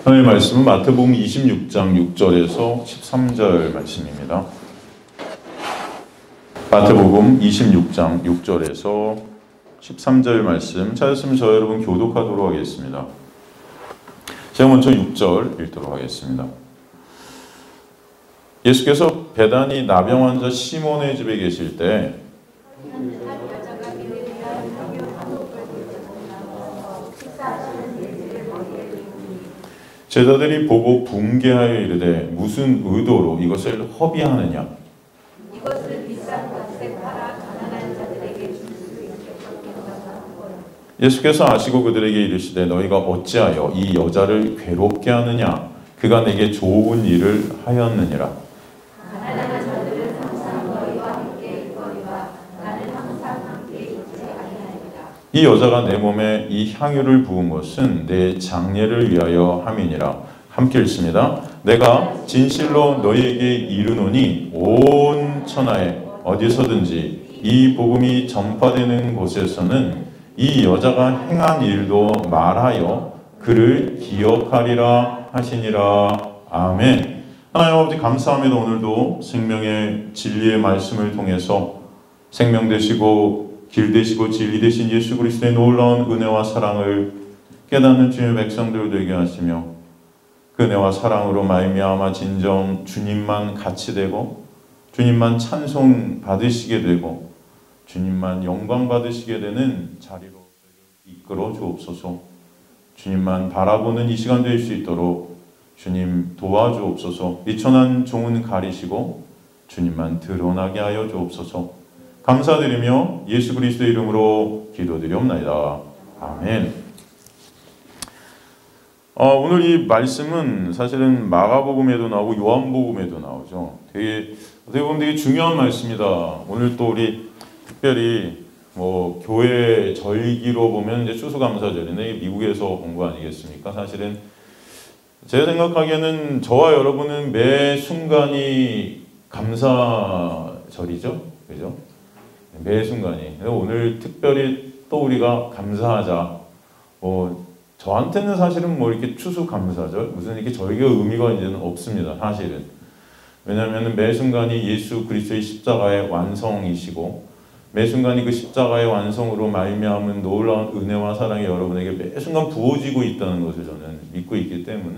하나님의 말씀은 마태복음 26장 6절에서 13절 말씀입니다. 마태복음 26장 6절에서 13절 말씀 찾았으면 저 여러분 교독하도록 하겠습니다. 제가 먼저 6절 읽도록 하겠습니다. 예수께서 베다니 나병 환자 시몬의 집에 계실 때 제자들이 보고 붕괴하여 이르되 무슨 의도로 이것을 허비하느냐? 이것을 비싼 값에 팔아 가난한 자들에게 줄 수 있게 받겠다고. 예수께서 아시고 그들에게 이르시되 너희가 어찌하여 이 여자를 괴롭게 하느냐? 그가 내게 좋은 일을 하였느니라. 가난한 자들은 항상 너희와 함께 있거니와 나는 항상 함께 있지 아니하리라. 이 여자가 내 몸에 이 향유를 부은 것은 내 장례를 위하여 함이니라. 함께 읽습니다. 내가 진실로 너희에게 이르노니 온 천하에 어디서든지 이 복음이 전파되는 곳에서는 이 여자가 행한 일도 말하여 그를 기억하리라 하시니라. 아멘. 하나님 아버지 감사합니다. 오늘도 생명의 진리의 말씀을 통해서 생명 되시고 길 되시고 진리 되신 예수 그리스도의 놀라운 은혜와 사랑을 깨닫는 주님의 백성들 되게 하시며 그 은혜와 사랑으로 말미암아 진정 주님만 같이 되고 주님만 찬송 받으시게 되고 주님만 영광 받으시게 되는 자리로 이끌어 주옵소서. 주님만 바라보는 이 시간 될 수 있도록 주님 도와주옵소서. 비천한 종은 가리시고 주님만 드러나게 하여 주옵소서. 감사드리며 예수 그리스도의 이름으로 기도드리옵나이다. 아멘. 오늘 이 말씀은 사실은 마가복음에도 나오고 요한복음에도 나오죠. 어떻게 보면 되게 중요한 말씀이다. 오늘 또 우리 특별히 교회 절기로 보면 이제 추수감사절인데 미국에서 온 거 아니겠습니까? 사실은 제가 생각하기에는 저와 여러분은 매 순간이 감사절이죠, 그죠? 매 순간이. 오늘 특별히 또 우리가 감사하자. 저한테는 사실은 이렇게 추수감사절 무슨 이렇게 절기가 의미가 이제는 없습니다. 사실은. 왜냐하면 매 순간이 예수 그리스도의 십자가의 완성이시고 매 순간이 그 십자가의 완성으로 말미암은 놀라운 은혜와 사랑이 여러분에게 매 순간 부어지고 있다는 것을 저는 믿고 있기 때문에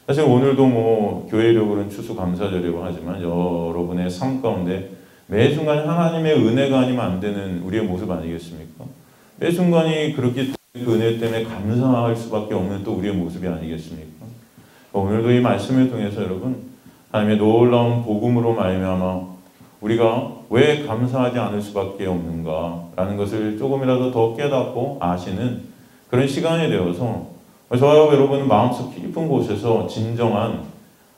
사실 오늘도 교회력으로는 추수감사절이라고 하지만 여러분의 삶 가운데 매 순간 하나님의 은혜가 아니면 안 되는 우리의 모습 아니겠습니까? 매 순간이 그렇게 그 은혜 때문에 감사할 수밖에 없는 또 우리의 모습이 아니겠습니까? 오늘도 이 말씀을 통해서 여러분 하나님의 놀라운 복음으로 말미암아 우리가 왜 감사하지 않을 수밖에 없는가라는 것을 조금이라도 더 깨닫고 아시는 그런 시간이 되어서 저와 여러분은 마음속 깊은 곳에서 진정한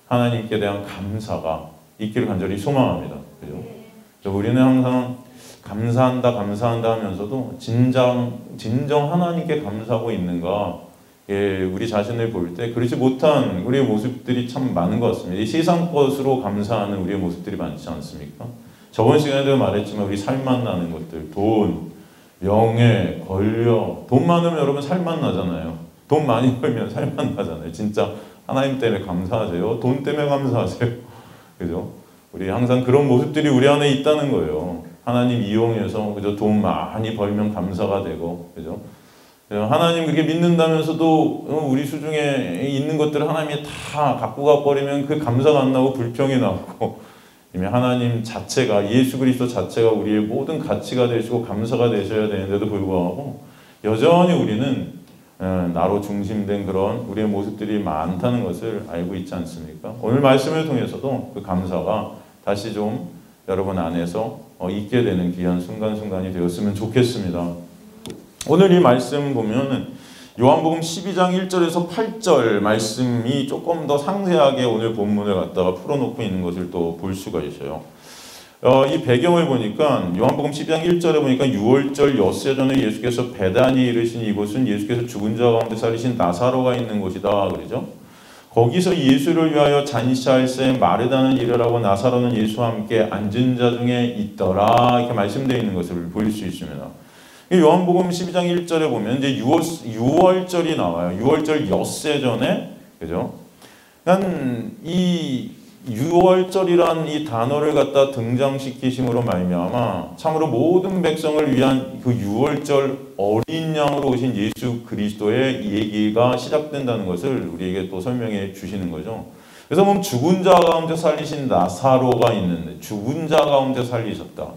하나님께 대한 감사가 있기를 간절히 소망합니다. 그죠? 우리는 항상 감사한다 하면서도 진정 하나님께 감사하고 있는가? 우리 자신을 볼 때 그렇지 못한 우리의 모습들이 참 많은 것 같습니다. 이 세상 것으로 감사하는 우리의 모습들이 많지 않습니까? 저번 시간에도 말했지만 우리 살맛 나는 것들, 돈, 명예, 권력, 돈 많으면 여러분 살맛 나잖아요. 돈 많이 벌면 살맛 나잖아요. 진짜 하나님 때문에 감사하세요. 돈 때문에 감사하세요. 그죠? 우리 항상 그런 모습들이 우리 안에 있다는 거예요. 하나님 이용해서 그죠? 돈 많이 벌면 감사가 되고, 그죠? 하나님 그렇게 믿는다면서도 우리 수중에 있는 것들을 하나님이 다 갖고 가버리면 그 감사가 안 나고 불평이 나고 이미 하나님 자체가 예수 그리스도 자체가 우리의 모든 가치가 되시고 감사가 되셔야 되는데도 불구하고 여전히 우리는 나로 중심된 그런 우리의 모습들이 많다는 것을 알고 있지 않습니까? 오늘 말씀을 통해서도 그 감사가 다시 좀 여러분 안에서 있게 되는 귀한 순간순간이 되었으면 좋겠습니다. 오늘 이 말씀 보면은 요한복음 12장 1절에서 8절 말씀이 조금 더 상세하게 오늘 본문을 갖다가 풀어놓고 있는 것을 또 볼 수가 있어요. 이 배경을 보니까 요한복음 12장 1절에 보니까 6월절 엿새 전에 예수께서 베다니에 이르신 이곳은 예수께서 죽은 자 가운데 살리신 나사로가 있는 곳이다 그러죠. 거기서 예수를 위하여 잔치할 새 마르다는 이르라고 나사로는 예수와 함께 앉은 자 중에 있더라 이렇게 말씀되어 있는 것을 볼 수 있습니다. 요한복음 12장 1절에 보면 이제 6월절이 나와요. 6월절 엿새 전에 그죠? 이 6월절이란 이 단어를 갖다 등장시키심으로 말미암아 참으로 모든 백성을 위한 그 6월절 어린 양으로 오신 예수 그리스도의 얘기가 시작된다는 것을 우리에게 또 설명해 주시는 거죠. 그래서 보면 죽은 자 가운데 살리신 나사로가 있는데 죽은 자 가운데 살리셨다.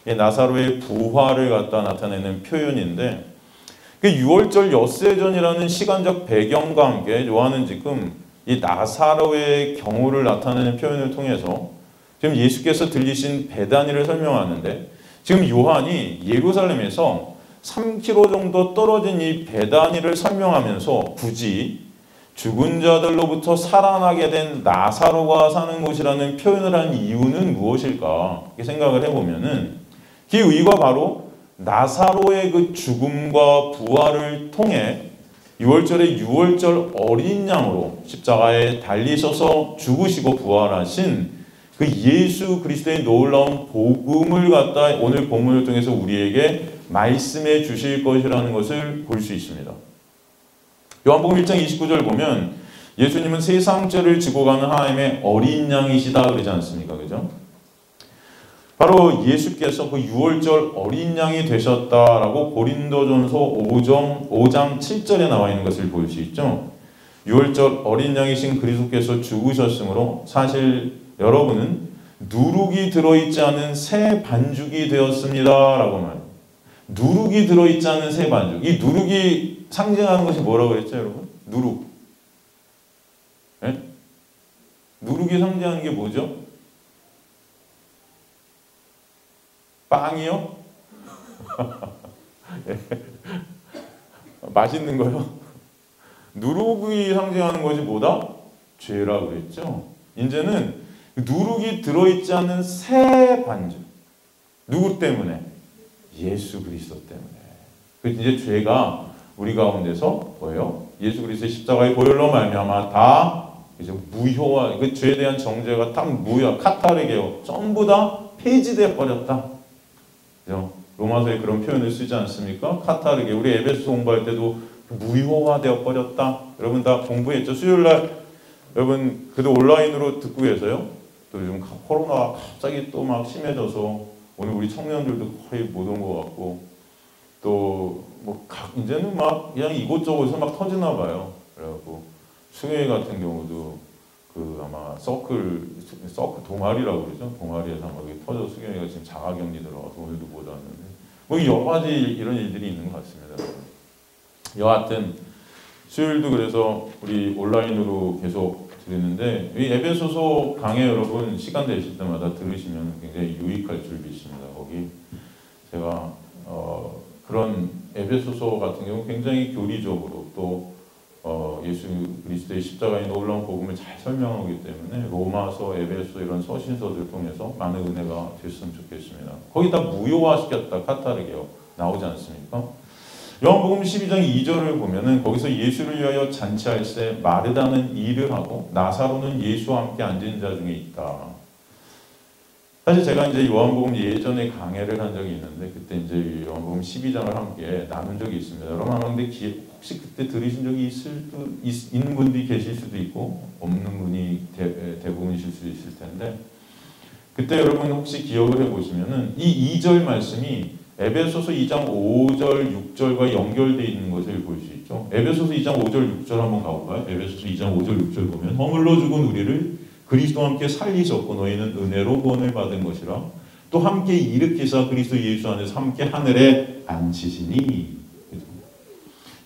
나사로의 부활을 갖다 나타내는 표현인데 6월절 엿새전이라는 시간적 배경과 함께 요한은 지금 이 나사로의 경우를 나타내는 표현을 통해서 지금 예수께서 들리신 베다니를 설명하는데 지금 요한이 예루살렘에서 3km 정도 떨어진 이 베다니를 설명하면서 굳이 죽은 자들로부터 살아나게 된 나사로가 사는 곳이라는 표현을 한 이유는 무엇일까? 이렇게 생각을 해보면은 그 의의가 바로 나사로의 그 죽음과 부활을 통해 6월절에 6월절 어린 양으로 십자가에 달리셔서 죽으시고 부활하신 그 예수 그리스도의 놀라운 복음을 갖다 오늘 본문을 통해서 우리에게 말씀해 주실 것이라는 것을 볼 수 있습니다. 요한복음 1장 29절 보면 예수님은 세상 죄를 지고 가는 하나님의 어린 양이시다 그러지 않습니까? 그죠? 바로 예수께서 그 6월절 어린 양이 되셨다라고 고린도전서 5장 7절에 나와 있는 것을 볼 수 있죠. 6월절 어린 양이신 그리스도께서 죽으셨으므로 사실 여러분은 누룩이 들어있지 않은 새 반죽이 되었습니다라고 말해요. 누룩이 들어있지 않은 새 반죽. 이 누룩이 상징하는 것이 뭐라고 했죠, 여러분? 누룩. 네? 누룩이 상징하는 게 뭐죠? 빵이요? 맛있는 거요? 누룩이 상징하는 것이 뭐다? 죄라고 그랬죠. 이제는 누룩이 들어있지 않은 새 반죽. 누구 때문에? 예수 그리스도 때문에. 이제 죄가 우리 가운데서 뭐예요? 예수 그리스도의 십자가의 보혈로 말미암아 다 이제 무효화, 그 죄에 대한 정죄가 다 무효, 카타르게요. 전부 다 폐지되어 버렸다. 로마서에 그런 표현을 쓰지 않습니까? 카타르게. 우리 에베소 공부할 때도 무효화되어 버렸다. 여러분 다 공부했죠? 수요일날 여러분 그래도 온라인으로 듣고 계세요? 또 요즘 코로나가 갑자기 또 막 심해져서 오늘 우리 청년들도 거의 못 온 것 같고 또 뭐 이제는 막 그냥 이곳저곳에서 막 터지나 봐요. 그래갖고 수요일 같은 경우도 그 아마 서클 동아리라고 그러죠. 동아리에서 막 터져 수경이가 지금 자가격리 들어가서 오늘도 못 왔는데 뭐 여러 가지 이런 일들이 있는 것 같습니다. 여하튼 수요일도 그래서 우리 온라인으로 계속 드리는데 이 에베소서 강의 여러분 시간 되실 때마다 들으시면 굉장히 유익할 줄 믿습니다. 거기 제가 그런 에베소서 같은 경우 굉장히 교리적으로 또 예수 그리스도의 십자가의 놀라운 복음을 잘 설명하기 때문에 로마서, 에베소 이런 서신서들 통해서 많은 은혜가 됐으면 좋겠습니다. 거기 다 무효화시켰다 카타르게요 나오지 않습니까? 요한복음 12장 2절을 보면은 거기서 예수를 위하여 잔치할 때 마르다는 일을 하고 나사로는 예수와 함께 앉은 자 중에 있다. 사실 제가 이제 요한복음 예전에 강해를 한 적이 있는데 그때 이제 요한복음 12장을 함께 나눈 적이 있습니다. 여러분 아마 근데 혹시 그때 들으신 적이 있는 분들이 계실 수도 있고 없는 분이 대부분이실 수도 있을 텐데 그때 여러분 혹시 기억을 해보시면은 이 2절 말씀이 에베소서 2장 5절 6절과 연결되어 있는 것을 볼 수 있죠. 에베소서 2장 5절 6절 한번 가볼까요? 에베소서 2장 5절 6절 보면 허물로 죽은 우리를 그리스도와 함께 살리셨고 너희는 은혜로 구원을 받은 것이라 또 함께 일으키사 그리스도 예수 안에서 함께 하늘에 앉히시니.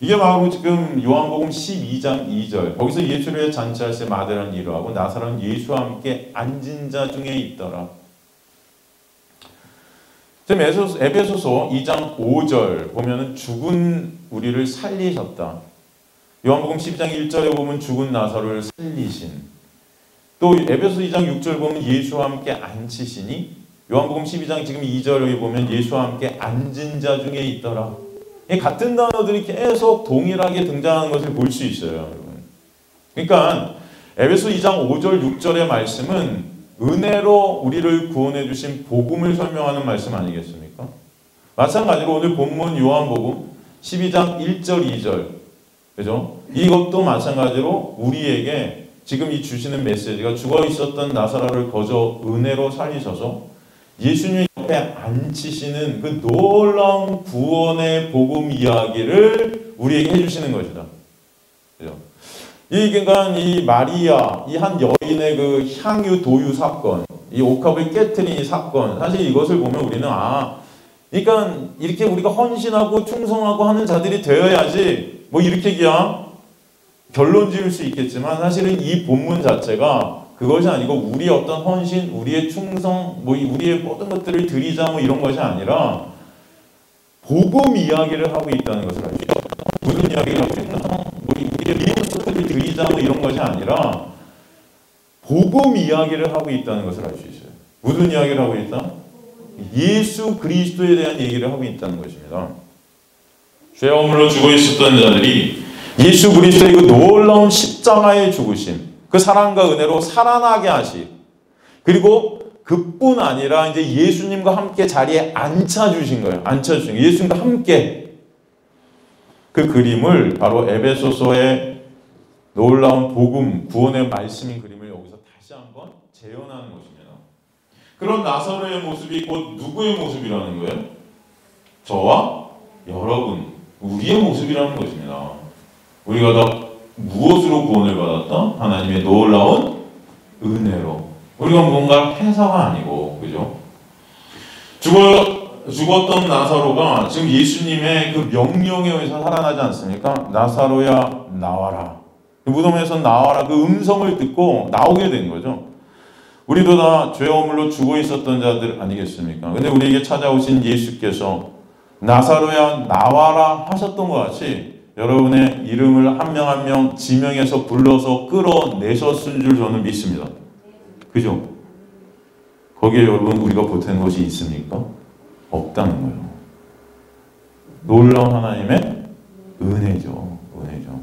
이게 바로 지금 요한복음 12장 2절 거기서 예수를 잔치할 때 마다라는 일을 하고 나사로는 예수와 함께 앉은 자 중에 있더라. 지금 에베소서 2장 5절 보면은 죽은 우리를 살리셨다. 요한복음 12장 1절에 보면 죽은 나사로를 살리신. 또 에베소 2장 6절 보면 예수와 함께 앉히시니. 요한복음 12장 지금 2절에 보면 예수와 함께 앉은 자 중에 있더라. 같은 단어들이 계속 동일하게 등장하는 것을 볼 수 있어요, 여러분. 그러니까 에베소 2장 5절 6절의 말씀은 은혜로 우리를 구원해 주신 복음을 설명하는 말씀 아니겠습니까? 마찬가지로 오늘 본문 요한복음 12장 1절 2절 그죠? 이것도 마찬가지로 우리에게 지금 이 주시는 메시지가 죽어 있었던 나사로를 거저 은혜로 살리셔서 예수님 옆에 앉히시는 그 놀라운 구원의 복음 이야기를 우리에게 해주시는 것이다. 그죠? 그러니까 이 마리아, 이 한 여인의 그 향유 도유 사건, 이 옥합을 깨트린 이 사건, 사실 이것을 보면 우리는 그러니까 이렇게 우리가 헌신하고 충성하고 하는 자들이 되어야지 뭐 이렇게 그냥 결론 지을 수 있겠지만 사실은 이 본문 자체가 그것이 아니고 우리의 어떤 헌신, 우리의 충성, 뭐 우리의 모든 것들을 드리자 뭐 이런 것이 아니라 복음 이야기를 하고 있다는 것을 알죠. 무슨 이야기를 하고 있나? 우리의 것들을 드리자 뭐 이런 것이 아니라 복음 이야기를 하고 있다는 것을 알 수 있어요. 무슨 이야기를 하고 있다? 예수 그리스도에 대한 얘기를 하고 있다는 것입니다. 죄업물로 죽어 있었던 자들이 예수 그리스도의 그 놀라운 십자가의 죽으심, 그 사랑과 은혜로 살아나게 하시, 그리고 그뿐 아니라 이제 예수님과 함께 자리에 앉혀주신 거예요. 앉혀주신 거예요. 예수님과 함께. 그 그림을 바로 에베소서의 놀라운 복음, 구원의 말씀인 그림을 여기서 다시 한번 재현하는 것입니다. 그런 나사로의 모습이 곧 누구의 모습이라는 거예요? 저와 여러분, 우리의 모습이라는 것입니다. 우리가 다 무엇으로 구원을 받았다? 하나님의 놀라운 은혜로. 우리가 뭔가 해서가 아니고, 그죠? 죽었던 나사로가 지금 예수님의 그 명령에 의해서 살아나지 않습니까? 나사로야 나와라. 무덤에서 나와라. 그 음성을 듣고 나오게 된 거죠. 우리도 다 죄어물로 죽어 있었던 자들 아니겠습니까? 근데 우리에게 찾아오신 예수께서 나사로야 나와라 하셨던 것 같이 여러분의 이름을 한 명 한 명 지명해서 불러서 끌어내셨을 줄 저는 믿습니다. 그죠? 거기에 여러분 우리가 보탠 것이 있습니까? 없다는 거예요. 놀라운 하나님의 은혜죠. 은혜죠.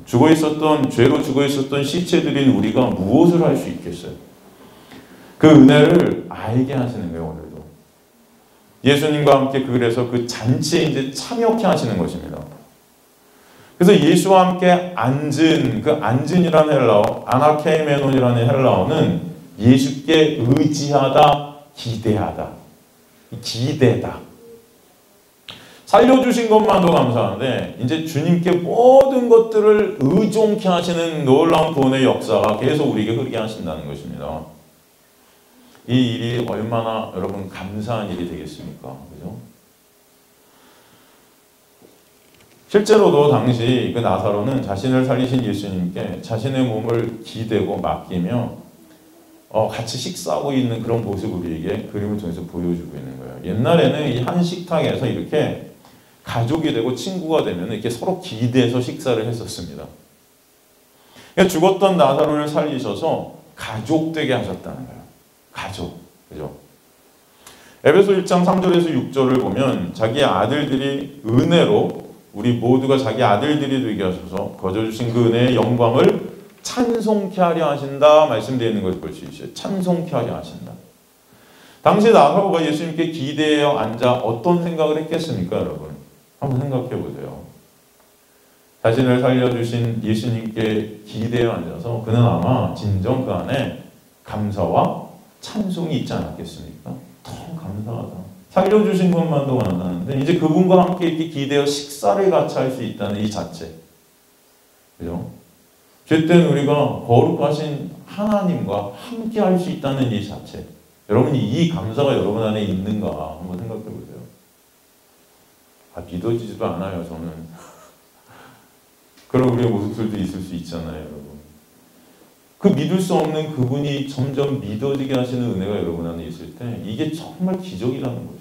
죄로 죽어 있었던 시체들인 우리가 무엇을 할 수 있겠어요? 그 은혜를 알게 하시는 거예요, 오늘도. 예수님과 함께 그래서 그 잔치에 이제 참여케 하시는 것입니다. 그래서 예수와 함께 앉은, 그 앉은이라는 헬라어, 아나케이메논이라는 헬라어는 예수께 의지하다, 기대하다. 기대다. 살려주신 것만도 감사한데 이제 주님께 모든 것들을 의존케 하시는 놀라운 구원의 역사가 계속 우리에게 흐르게 하신다는 것입니다. 이 일이 얼마나 여러분 감사한 일이 되겠습니까? 그죠? 실제로도 당시 그 나사로는 자신을 살리신 예수님께 자신의 몸을 기대고 맡기며 같이 식사하고 있는 그런 모습을 우리에게 그림을 통해서 보여주고 있는 거예요. 옛날에는 이 한 식탁에서 이렇게 가족이 되고 친구가 되면 이렇게 서로 기대해서 식사를 했었습니다. 그러니까 죽었던 나사로를 살리셔서 가족 되게 하셨다는 거예요. 가족. 그죠? 에베소 1장 3절에서 6절을 보면 자기의 아들들이 은혜로 우리 모두가 자기 아들들이 되게 하셔서 거저 주신 그 은혜의 영광을 찬송케 하려 하신다 말씀되어 있는 것을 볼 수 있어요. 찬송케 하려 하신다. 당시 나사로가 예수님께 기대어 앉아 어떤 생각을 했겠습니까, 여러분? 한번 생각해 보세요. 자신을 살려주신 예수님께 기대어 앉아서 그는 아마 진정 그 안에 감사와 찬송이 있지 않았겠습니까? 너무 감사하다. 살려주신 것만도 감사한데 이제 그분과 함께 이렇게 기대어 식사를 같이 할 수 있다는 이 자체. 그죠? 죄 때는 우리가 거룩하신 하나님과 함께 할 수 있다는 이 자체. 여러분이 이 감사가 여러분 안에 있는가 한번 생각해 보세요. 믿어지지도 않아요, 저는. 그런 우리의 모습들도 있을 수 있잖아요, 여러분. 그 믿을 수 없는 그분이 점점 믿어지게 하시는 은혜가 여러분 안에 있을 때 이게 정말 기적이라는 거죠.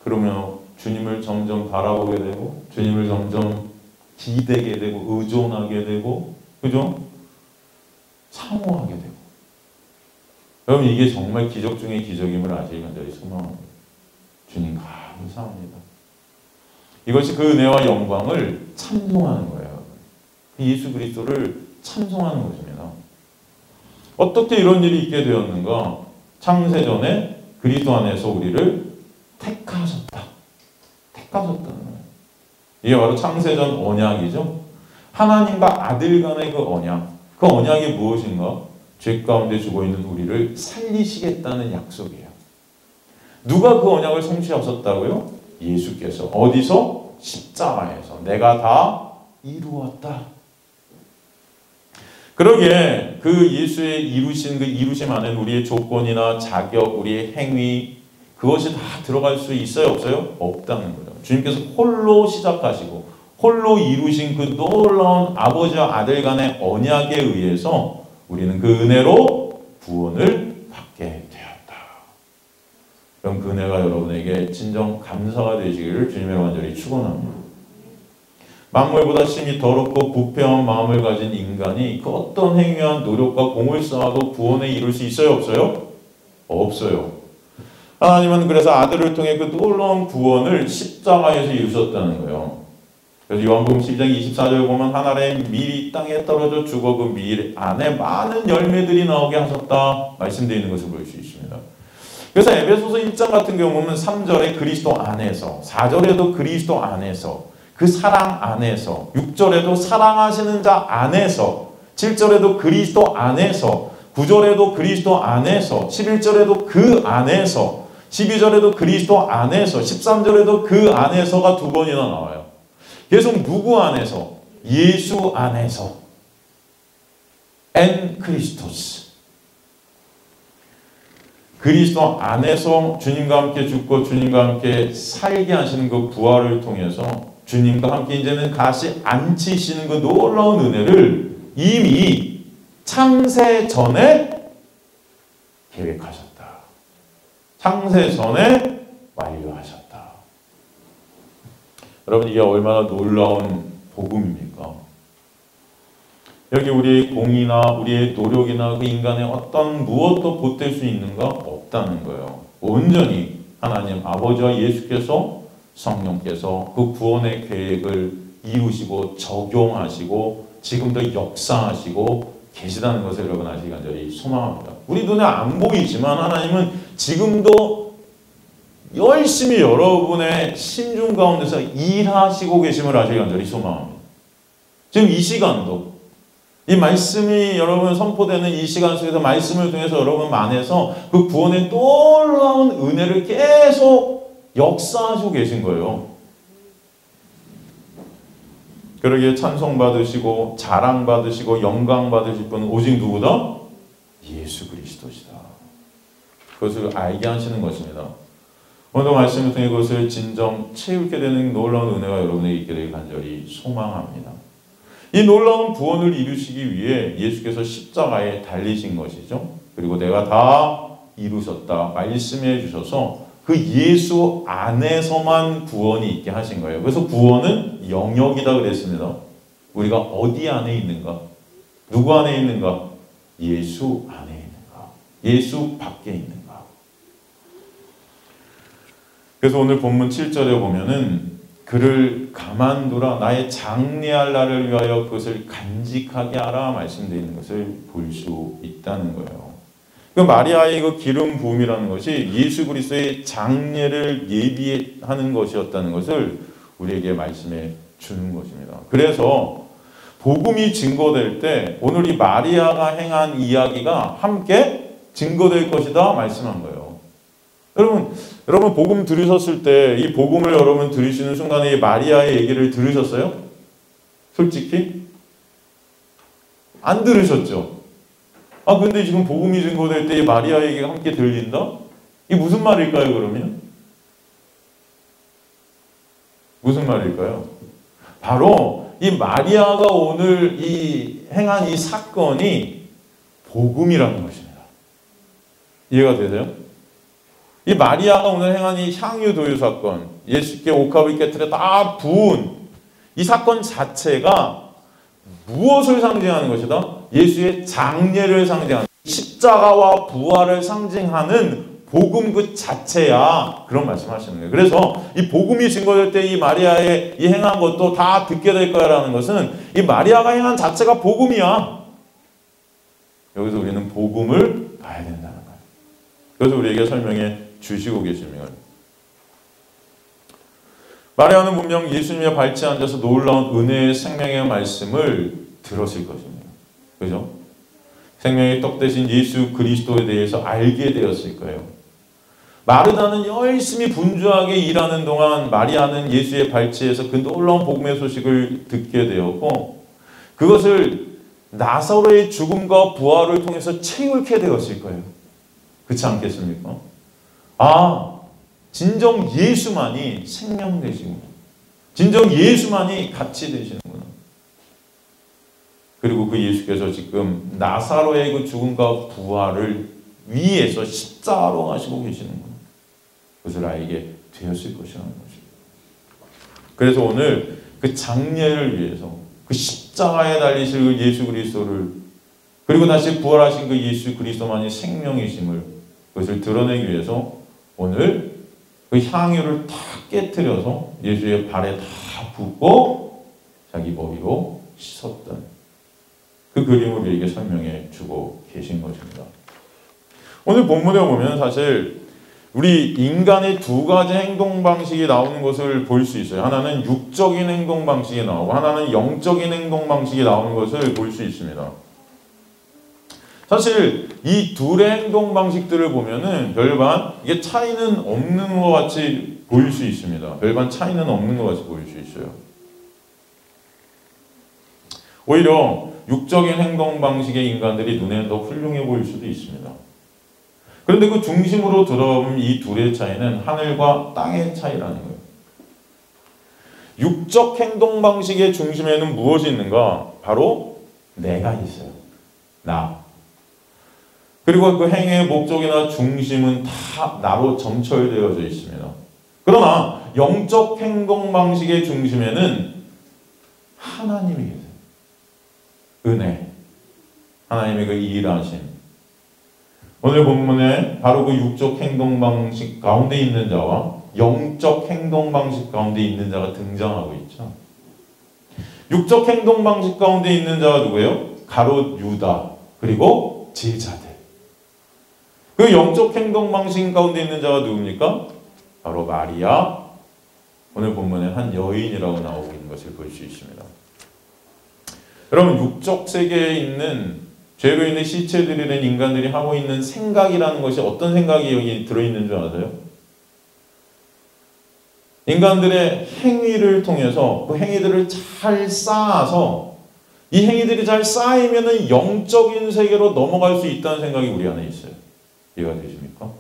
그러면 주님을 점점 바라보게 되고 주님을 점점 기대게 되고 의존하게 되고 그죠? 사모하게 되고 여러분 이게 정말 기적 중의 기적임을 아시길 간절히 소망합니다. 주님 감사합니다. 이것이 그 은혜와 영광을 찬송하는 거예요. 예수 그리스도를 찬송하는 것입니다. 어떻게 이런 일이 있게 되었는가? 창세전에 그리스도 안에서 우리를 택하셨다. 택하셨다는 거예요. 이게 바로 창세전 언약이죠. 하나님과 아들 간의 그 언약, 그 언약이 무엇인가? 죄 가운데 죽어있는 우리를 살리시겠다는 약속이에요. 누가 그 언약을 성취하셨다고요? 예수께서. 어디서? 십자가에서. 내가 다 이루었다. 그러기에 그 예수의 이루신 그 이루심 안에 우리의 조건이나 자격, 우리의 행위, 그것이 다 들어갈 수 있어요? 없어요? 없다는 거예요. 주님께서 홀로 시작하시고 홀로 이루신 그 놀라운 아버지와 아들 간의 언약에 의해서 우리는 그 은혜로 구원을 받게 되었다. 그럼 그 은혜가 여러분에게 진정 감사가 되시기를 주님의 간절히 축원합니다. 만물보다 심히 더럽고 부패한 마음을 가진 인간이 그 어떤 행위와 노력과 공을 쌓아도 구원에 이룰 수 있어요? 없어요? 없어요. 하나님은 그래서 아들을 통해 그 놀라운 구원을 십자가에서 이루셨다는 거예요. 그래서 요한복음 12장 24절 보면 하늘의 밀이 땅에 떨어져 죽어 그 밀 안에 많은 열매들이 나오게 하셨다 말씀되어 있는 것을 볼 수 있습니다. 그래서 에베소서 1장 같은 경우 보면 3절에 그리스도 안에서, 4절에도 그리스도 안에서, 그 사랑 안에서, 6절에도 사랑하시는 자 안에서, 7절에도 그리스도 안에서, 9절에도 그리스도 안에서, 11절에도 그 안에서, 12절에도 그리스도 안에서, 13절에도 그 안에서가 두 번이나 나와요. 계속 누구 안에서? 예수 안에서. 엔 크리스토스. 그리스도 안에서 주님과 함께 죽고 주님과 함께 살게 하시는 그 부활을 통해서 주님과 함께 이제는 같이 앉히시는 그 놀라운 은혜를 이미 창세 전에 계획하셨다. 창세 전에 완료하셨다. 여러분, 이게 얼마나 놀라운 복음입니까? 여기 우리의 공이나 우리의 노력이나 그 인간의 어떤 무엇도 보탤 수 있는가? 없다는 거예요. 온전히 하나님 아버지와 예수께서, 성령께서 그 구원의 계획을 이루시고 적용하시고 지금도 역사하시고 계시다는 것을 여러분 아시기 간절히 소망합니다. 우리 눈에 안 보이지만 하나님은 지금도 열심히 여러분의 심중 가운데서 일하시고 계심을 아시기 간절히 소망합니다. 지금 이 시간도 이 말씀이 여러분 선포되는 이 시간 속에서 말씀을 통해서 여러분 안에서 그 구원의 놀라운 은혜를 계속 역사하시고 계신 거예요. 그러기에 찬송받으시고 자랑받으시고 영광받으실 분은 오직 누구다? 예수 그리스도시다. 그것을 알게 하시는 것입니다. 오늘 말씀을 통해 그것을 진정 채우게 되는 놀라운 은혜가 여러분에게 있기를 간절히 소망합니다. 이 놀라운 구원을 이루시기 위해 예수께서 십자가에 달리신 것이죠. 그리고 내가 다 이루셨다 말씀해 주셔서 그 예수 안에서만 구원이 있게 하신 거예요. 그래서 구원은 영역이다 그랬습니다. 우리가 어디 안에 있는가? 누구 안에 있는가? 예수 안에 있는가? 예수 밖에 있는가? 그래서 오늘 본문 7절에 보면은 그를 가만두라 나의 장래할 날을 위하여 그것을 간직하게 하라 말씀되어 있는 것을 볼 수 있다는 거예요. 그 마리아의 그 기름 부음이라는 것이 예수 그리스도의 장례를 예비하는 것이었다는 것을 우리에게 말씀해 주는 것입니다. 그래서 복음이 증거될 때 오늘 이 마리아가 행한 이야기가 함께 증거될 것이다 말씀한 거예요. 여러분 복음 들으셨을 때 이 복음을 여러분 들으시는 순간에 이 마리아의 얘기를 들으셨어요? 솔직히? 안 들으셨죠? 아 근데 지금 복음이 증거될 때 이 마리아 얘기가 함께 들린다? 이게 무슨 말일까요 그러면? 무슨 말일까요? 바로 이 마리아가 오늘 이 행한 이 사건이 복음이라는 것입니다. 이해가 되세요? 이 마리아가 오늘 행한 이 향유 도유 사건, 예수께 옥합을 깨트려 다 부은 이 사건 자체가 무엇을 상징하는 것이다? 예수의 장례를 상징하는 십자가와 부활을 상징하는 복음 그 자체야. 그런 말씀하시는 거예요. 그래서 이 복음이 증거될 때 이 마리아의 이 행한 것도 다 듣게 될 거라는 것은 이 마리아가 행한 자체가 복음이야. 여기서 우리는 복음을 봐야 된다는 거예요. 그래서 우리에게 설명해 주시고 계십니다. 마리아는 분명 예수님의 발치에 앉아서 놀라운 은혜의 생명의 말씀을 들었을 것입니다. 그죠? 생명의 떡 대신 예수 그리스도에 대해서 알게 되었을 거예요. 마르다는 열심히 분주하게 일하는 동안 마리아는 예수의 발치에서 그 놀라운 복음의 소식을 듣게 되었고, 그것을 나사로의 죽음과 부활을 통해서 채울게 되었을 거예요. 그렇지 않겠습니까? 아, 진정 예수만이 생명 되시고, 진정 예수만이 가치 되시는구나. 그리고 그 예수께서 지금 나사로의 그 죽음과 부활을 위해서 십자가로 가시고 계시는구나. 그것을 알게 되었을 것이라는 것입니다. 그래서 오늘 그 장례를 위해서 그 십자가에 달리실 그 예수 그리스도를, 그리고 다시 부활하신 그 예수 그리스도만이 생명이심을, 그것을 드러내기 위해서 오늘 그 향유를 다 깨뜨려서 예수의 발에 다 붓고 자기 머리로 씻었던 그 그림을 우리에게 설명해 주고 계신 것입니다. 오늘 본문에 보면 사실 우리 인간의 두 가지 행동 방식이 나오는 것을 볼 수 있어요. 하나는 육적인 행동 방식이 나오고 하나는 영적인 행동 방식이 나오는 것을 볼 수 있습니다. 사실 이 둘의 행동 방식들을 보면은 별반 이게 차이는 없는 것 같이 보일 수 있습니다. 별반 차이는 없는 것 같이 보일 수 있어요. 오히려 육적인 행동 방식의 인간들이 눈에는 더 훌륭해 보일 수도 있습니다. 그런데 그 중심으로 들어오면 이 둘의 차이는 하늘과 땅의 차이라는 거예요. 육적 행동 방식의 중심에는 무엇이 있는가? 바로 내가 있어요. 나. 그리고 그 행위의 목적이나 중심은 다 나로 점철되어져 있습니다. 그러나 영적 행동 방식의 중심에는 하나님이 계세요. 은혜. 하나님의 그 일하심. 오늘 본문에 바로 그 육적 행동 방식 가운데 있는 자와 영적 행동 방식 가운데 있는 자가 등장하고 있죠. 육적 행동 방식 가운데 있는 자가 누구예요? 가롯 유다, 그리고 제자들. 그 영적 행동 방식 가운데 있는 자가 누굽니까? 바로 마리아, 오늘 본문에 한 여인이라고 나오고 있는 것을 볼 수 있습니다. 여러분, 육적 세계에 있는 죄로 인해 시체들이 된 인간들이 하고 있는 생각이라는 것이 어떤 생각이 여기 들어있는 줄 아세요? 인간들의 행위를 통해서 그 행위들을 잘 쌓아서 이 행위들이 잘 쌓이면은 영적인 세계로 넘어갈 수 있다는 생각이 우리 안에 있어요. 이해가 되십니까?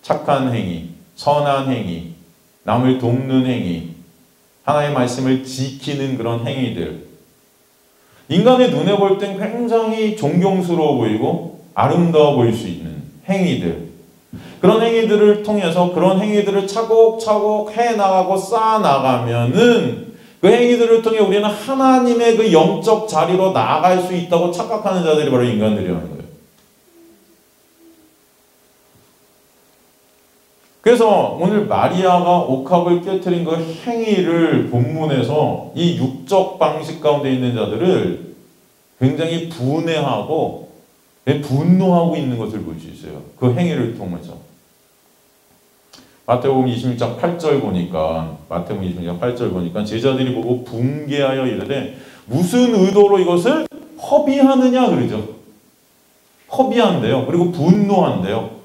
착한 행위, 선한 행위, 남을 돕는 행위, 하나님의 말씀을 지키는 그런 행위들, 인간의 눈에 볼 땐 굉장히 존경스러워 보이고 아름다워 보일 수 있는 행위들, 그런 행위들을 통해서 그런 행위들을 차곡차곡 해나가고 쌓아나가면은 그 행위들을 통해 우리는 하나님의 그 영적 자리로 나아갈 수 있다고 착각하는 자들이 바로 인간들이라는 거예요. 그래서 오늘 마리아가 옥합을 깨트린 그 행위를 본문에서 이 육적 방식 가운데 있는 자들을 굉장히 분해하고 분노하고 있는 것을 볼 수 있어요. 그 행위를 통해서. 마태복음 26장 8절 보니까 마태복음 26장 8절 보니까 제자들이 보고 붕괴하여 이르되 무슨 의도로 이것을 허비하느냐 그러죠. 허비한대요. 그리고 분노한대요.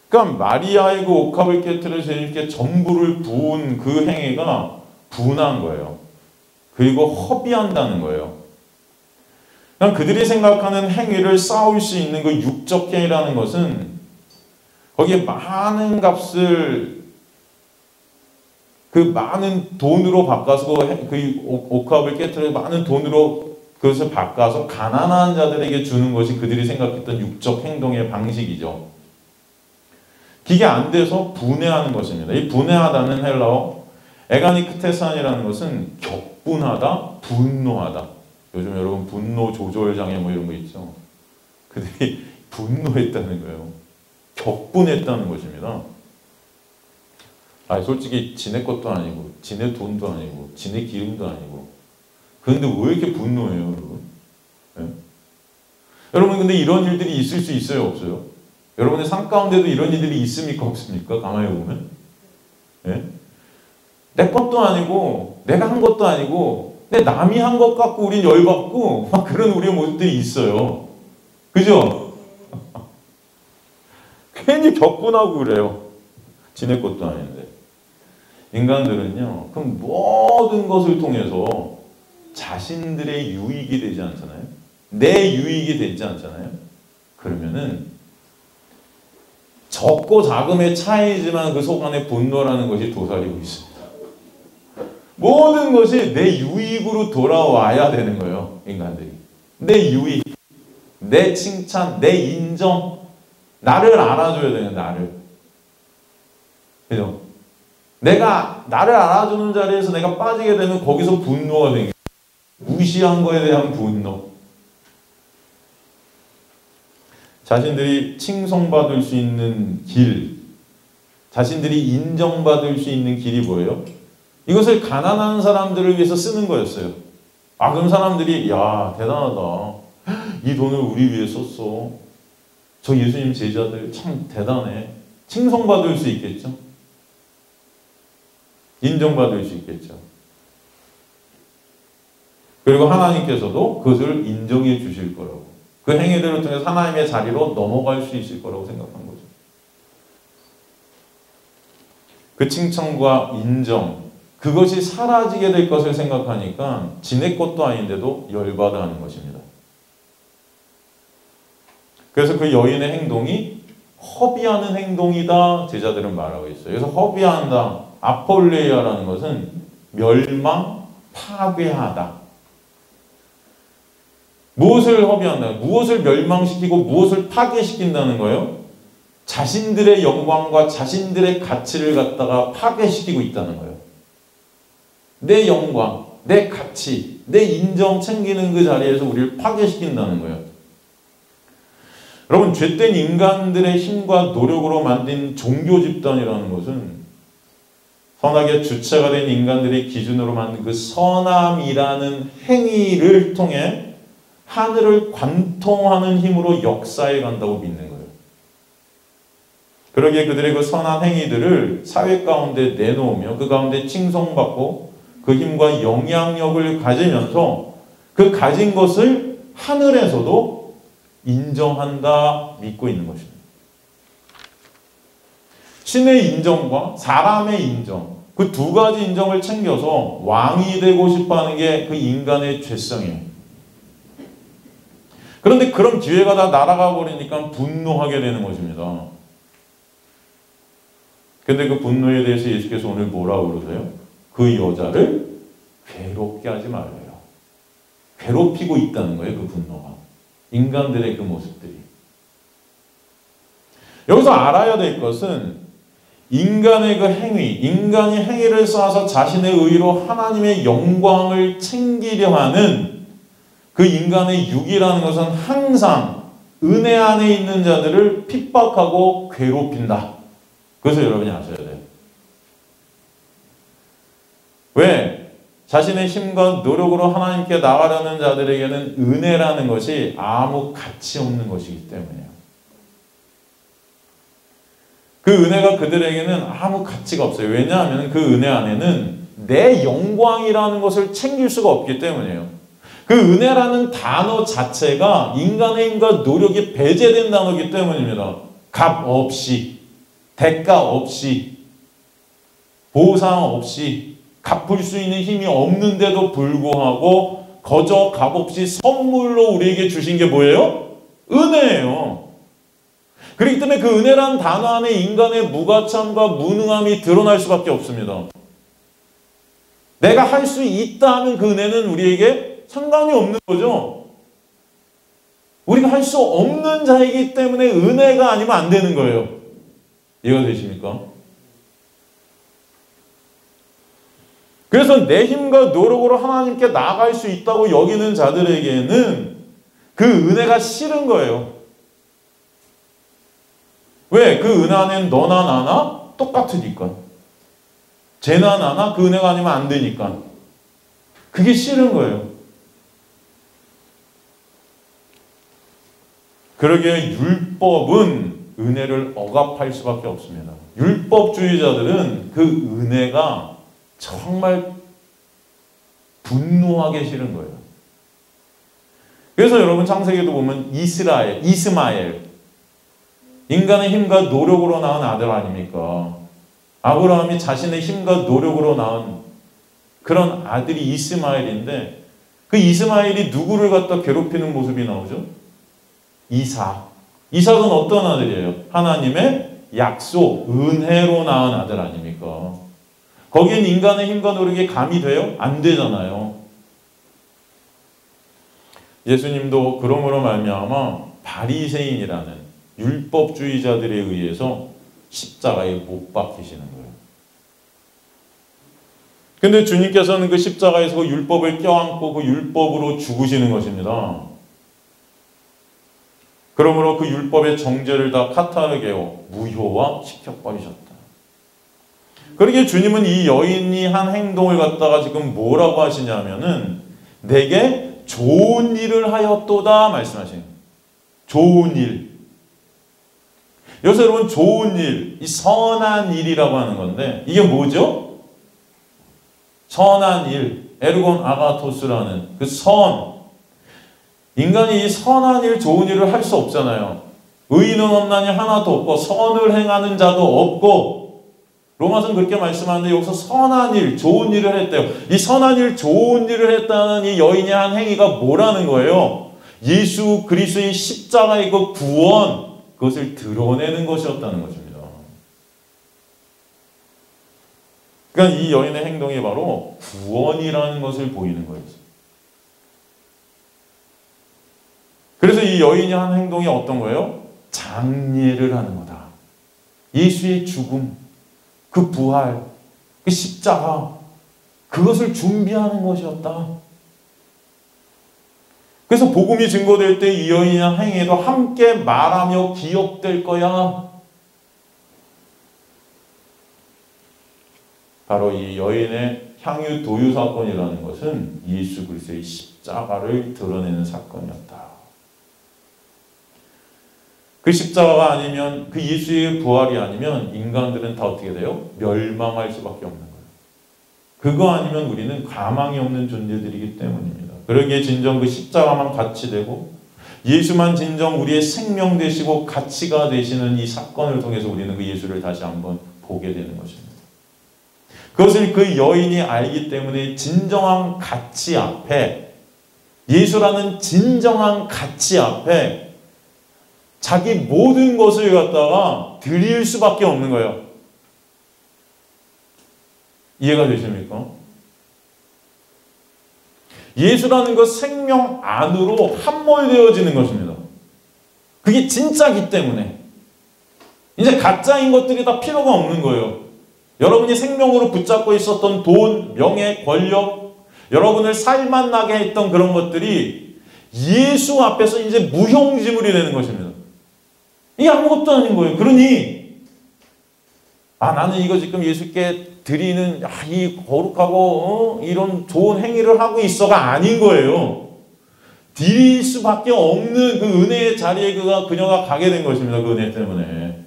그러니까 마리아의 그 옥합을 깨트려서 이렇게 전부를 부은 그 행위가 분한 거예요. 그리고 허비한다는 거예요. 그냥 그들이 생각하는 행위를 쌓을 수 있는 그 육적 행위라는 것은 거기에 많은 값을 그 많은 돈으로 바꿔서 그 옥합을 깨트려 많은 돈으로 그것을 바꿔서 가난한 자들에게 주는 것이 그들이 생각했던 육적 행동의 방식이죠. 그게 안 돼서 분해하는 것입니다. 이 분해하다는 헬라어 에가니크테산이라는 것은 격분하다, 분노하다. 요즘 여러분 분노 조절 장애 뭐 이런 거 있죠. 그들이 분노했다는 거예요. 격분했다는 것입니다. 솔직히 지네 것도 아니고 지네 돈도 아니고 지네 기름도 아니고 그런데 왜 이렇게 분노해요, 여러분? 네? 여러분 근데 이런 일들이 있을 수 있어요, 없어요? 여러분의 삶 가운데도 이런 일들이 있습니까? 없습니까? 가만히 보면. 예? 내 것도 아니고 내가 한 것도 아니고 내 남이 한 것 갖고 우린 열받고 막 그런 우리의 모습들이 있어요. 그죠? 괜히 격분하고 그래요. 지네 것도 아닌데. 인간들은요, 그럼 모든 것을 통해서 자신들의 유익이 되지 않잖아요? 내 유익이 되지 않잖아요? 그러면은 적고 자금의 차이지만 그 속 안에 분노라는 것이 도사리고 있습니다. 모든 것이 내 유익으로 돌아와야 되는 거예요, 인간들이. 내 유익, 내 칭찬, 내 인정, 나를 알아줘야 되는 나를. 그죠? 내가 나를 알아주는 자리에서 내가 빠지게 되면 거기서 분노가 생겨요. 무시한 거에 대한 분노. 자신들이 칭송받을 수 있는 길, 자신들이 인정받을 수 있는 길이 뭐예요? 이것을 가난한 사람들을 위해서 쓰는 거였어요. 아, 그럼 사람들이 야, 대단하다. 이 돈을 우리 위해 썼어. 저 예수님 제자들 참 대단해. 칭송받을 수 있겠죠? 인정받을 수 있겠죠. 그리고 하나님께서도 그것을 인정해 주실 거라고. 그 행위들을 통해서 하나님의 자리로 넘어갈 수 있을 거라고 생각한 거죠. 그 칭찬과 인정, 그것이 사라지게 될 것을 생각하니까 지네 것도 아닌데도 열받아 하는 것입니다. 그래서 그 여인의 행동이 허비하는 행동이다 제자들은 말하고 있어요. 그래서 허비한다, 아폴레이아라는 것은 멸망, 파괴하다. 무엇을 허비한다? 무엇을 멸망시키고 무엇을 파괴시킨다는 거예요? 자신들의 영광과 자신들의 가치를 갖다가 파괴시키고 있다는 거예요. 내 영광, 내 가치, 내 인정 챙기는 그 자리에서 우리를 파괴시킨다는 거예요. 여러분, 죄된 인간들의 힘과 노력으로 만든 종교 집단이라는 것은 선악의 주체가 된 인간들의 기준으로 만든 그 선함이라는 행위를 통해 하늘을 관통하는 힘으로 역사해 간다고 믿는 거예요. 그러기에 그들의 그 선한 행위들을 사회 가운데 내놓으며 그 가운데 칭송받고 그 힘과 영향력을 가지면서 그 가진 것을 하늘에서도 인정한다 믿고 있는 것입니다. 신의 인정과 사람의 인정, 그 두 가지 인정을 챙겨서 왕이 되고 싶어하는 게 그 인간의 죄성이에요. 그런데 그런 기회가 다 날아가 버리니까 분노하게 되는 것입니다. 근데 그 분노에 대해서 예수께서 오늘 뭐라고 그러세요? 그 여자를 괴롭게 하지 말래요. 괴롭히고 있다는 거예요, 그 분노가. 인간들의 그 모습들이. 여기서 알아야 될 것은 인간의 그 행위, 인간이 행위를 쌓아서 자신의 의로 하나님의 영광을 챙기려 하는 그 인간의 육이라는 것은 항상 은혜 안에 있는 자들을 핍박하고 괴롭힌다. 그것을 여러분이 아셔야 돼요. 왜? 자신의 힘과 노력으로 하나님께 나가려는 자들에게는 은혜라는 것이 아무 가치 없는 것이기 때문이에요. 그 은혜가 그들에게는 아무 가치가 없어요. 왜냐하면 그 은혜 안에는 내 영광이라는 것을 챙길 수가 없기 때문이에요. 그 은혜라는 단어 자체가 인간의 힘과 노력이 배제된 단어이기 때문입니다. 값 없이, 대가 없이, 보상 없이, 갚을 수 있는 힘이 없는데도 불구하고 거저 값없이 선물로 우리에게 주신 게 뭐예요? 은혜예요. 그렇기 때문에 그 은혜라는 단어 안에 인간의 무가참과 무능함이 드러날 수밖에 없습니다. 내가 할 수 있다 하면 그 은혜는 우리에게 상관이 없는 거죠. 우리가 할 수 없는 자이기 때문에 은혜가 아니면 안 되는 거예요. 이해가 되십니까? 그래서 내 힘과 노력으로 하나님께 나아갈 수 있다고 여기는 자들에게는 그 은혜가 싫은 거예요. 왜? 그 은혜 안에는 너나 나나 똑같으니까. 쟤나 나나 그 은혜가 아니면 안 되니까. 그게 싫은 거예요. 그러기에 율법은 은혜를 억압할 수밖에 없습니다. 율법주의자들은 그 은혜가 정말 분노하기 싫은 거예요. 그래서 여러분 창세기도 보면 이스마엘 인간의 힘과 노력으로 낳은 아들 아닙니까? 아브라함이 자신의 힘과 노력으로 낳은 그런 아들이 이스마엘인데 그 이스마엘이 누구를 갖다 괴롭히는 모습이 나오죠? 이삭은 어떤 아들이에요? 하나님의 약속, 은혜로 낳은 아들 아닙니까? 거기엔 인간의 힘과 노력이 감이 돼요? 안 되잖아요. 예수님도 그러므로 말미암아 바리새인이라는 율법주의자들에 의해서 십자가에 못 박히시는 거예요. 근데 주님께서는 그 십자가에서 그 율법을 껴안고 그 율법으로 죽으시는 것입니다. 그러므로 그 율법의 정죄를 다 카타르게요, 무효화 시켜버리셨다. 그러기에 주님은 이 여인이 한 행동을 갖다가 지금 뭐라고 하시냐면은 내게 좋은 일을 하였도다 말씀하시는 거예요. 좋은 일. 여기서 여러분 좋은 일, 이 선한 일이라고 하는 건데 이게 뭐죠? 선한 일, 에르곤 아가토스라는 그 선. 인간이 이 선한 일, 좋은 일을 할 수 없잖아요. 의인은 없나니 하나도 없고 선을 행하는 자도 없고 로마서는 그렇게 말씀하는데 여기서 선한 일, 좋은 일을 했대요. 이 선한 일, 좋은 일을 했다는 이 여인의 한 행위가 뭐라는 거예요? 예수 그리스도의 십자가의 그 구원, 그것을 드러내는 것이었다는 것입니다. 그러니까 이 여인의 행동이 바로 구원이라는 것을 보이는 거예요. 그래서 이 여인이 한 행동이 어떤 거예요? 장례를 하는 거다. 예수의 죽음, 그 부활, 그 십자가, 그것을 준비하는 것이었다. 그래서 복음이 증거될 때 이 여인의 행위도 함께 말하며 기억될 거야. 바로 이 여인의 향유 도유 사건이라는 것은 예수 그리스도의 십자가를 드러내는 사건이었다. 그 십자가가 아니면, 그 예수의 부활이 아니면 인간들은 다 어떻게 돼요? 멸망할 수밖에 없는 거예요. 그거 아니면 우리는 가망이 없는 존재들이기 때문입니다. 그러기에 진정 그 십자가만 가치 되고 예수만 진정 우리의 생명 되시고 가치가 되시는 이 사건을 통해서 우리는 그 예수를 다시 한번 보게 되는 것입니다. 그것을 그 여인이 알기 때문에 진정한 가치 앞에, 예수라는 진정한 가치 앞에 자기 모든 것을 갖다가 드릴 수밖에 없는 거예요. 이해가 되십니까? 예수라는 것 생명 안으로 함몰되어지는 것입니다. 그게 진짜기 때문에 이제 가짜인 것들이 다 필요가 없는 거예요. 여러분이 생명으로 붙잡고 있었던 돈, 명예, 권력, 여러분을 살만 나게 했던 그런 것들이 예수 앞에서 이제 무용지물이 되는 것입니다. 이게 아무것도 아닌 거예요. 그러니 나는 이거 지금 예수께 드리는 이 거룩하고 이런 좋은 행위를 하고 있어가 아닌 거예요. 드릴 수밖에 없는 그 은혜의 자리에 그녀가 가게 된 것입니다. 그 은혜 때문에.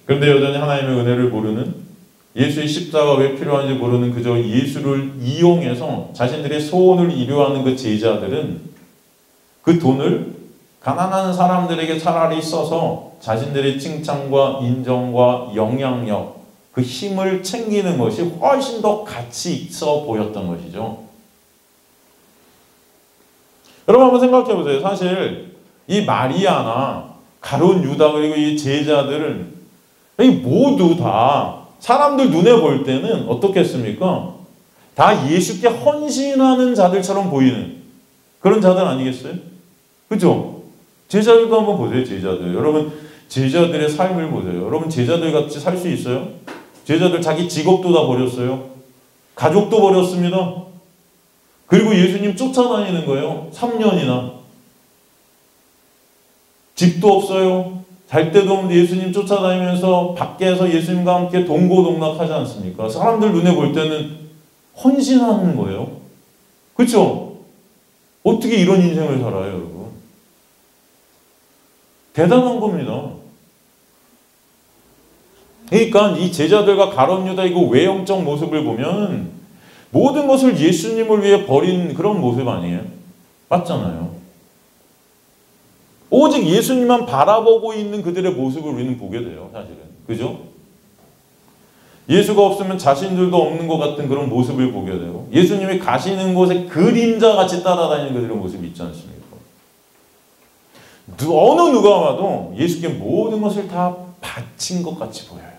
그런데 여전히 하나님의 은혜를 모르는, 예수의 십자가가 왜 필요한지 모르는 그저 예수를 이용해서 자신들의 소원을 이루어하는 그 제자들은 그 돈을 가난한 사람들에게 차라리 써서 자신들의 칭찬과 인정과 영향력, 그 힘을 챙기는 것이 훨씬 더 가치 있어 보였던 것이죠. 여러분 한번 생각해 보세요. 사실 이 마리아나 가룟 유다 그리고 이 제자들은 모두 다 사람들 눈에 볼 때는 어떻겠습니까? 다 예수께 헌신하는 자들처럼 보이는 그런 자들 아니겠어요? 그죠? 제자들도 한번 보세요. 제자들. 여러분 제자들의 삶을 보세요. 여러분 제자들 같이 살 수 있어요? 제자들 자기 직업도 다 버렸어요. 가족도 버렸습니다. 그리고 예수님 쫓아다니는 거예요. 3년이나. 집도 없어요. 잘 데도 없는데 예수님 쫓아다니면서 밖에서 예수님과 함께 동고동락하지 않습니까? 사람들 눈에 볼 때는 헌신하는 거예요. 그렇죠? 어떻게 이런 인생을 살아요, 여러분? 대단한 겁니다. 그러니까 이 제자들과 가룟 유다 이거 외형적 모습을 보면 모든 것을 예수님을 위해 버린 그런 모습 아니에요? 맞잖아요. 오직 예수님만 바라보고 있는 그들의 모습을 우리는 보게 돼요, 사실은. 그죠? 예수가 없으면 자신들도 없는 것 같은 그런 모습을 보게 되고, 예수님이 가시는 곳에 그림자 같이 따라다니는 그들의 모습이 있지 않습니까? 어느 누가 봐도 예수께 모든 것을 다 바친 것 같이 보여요.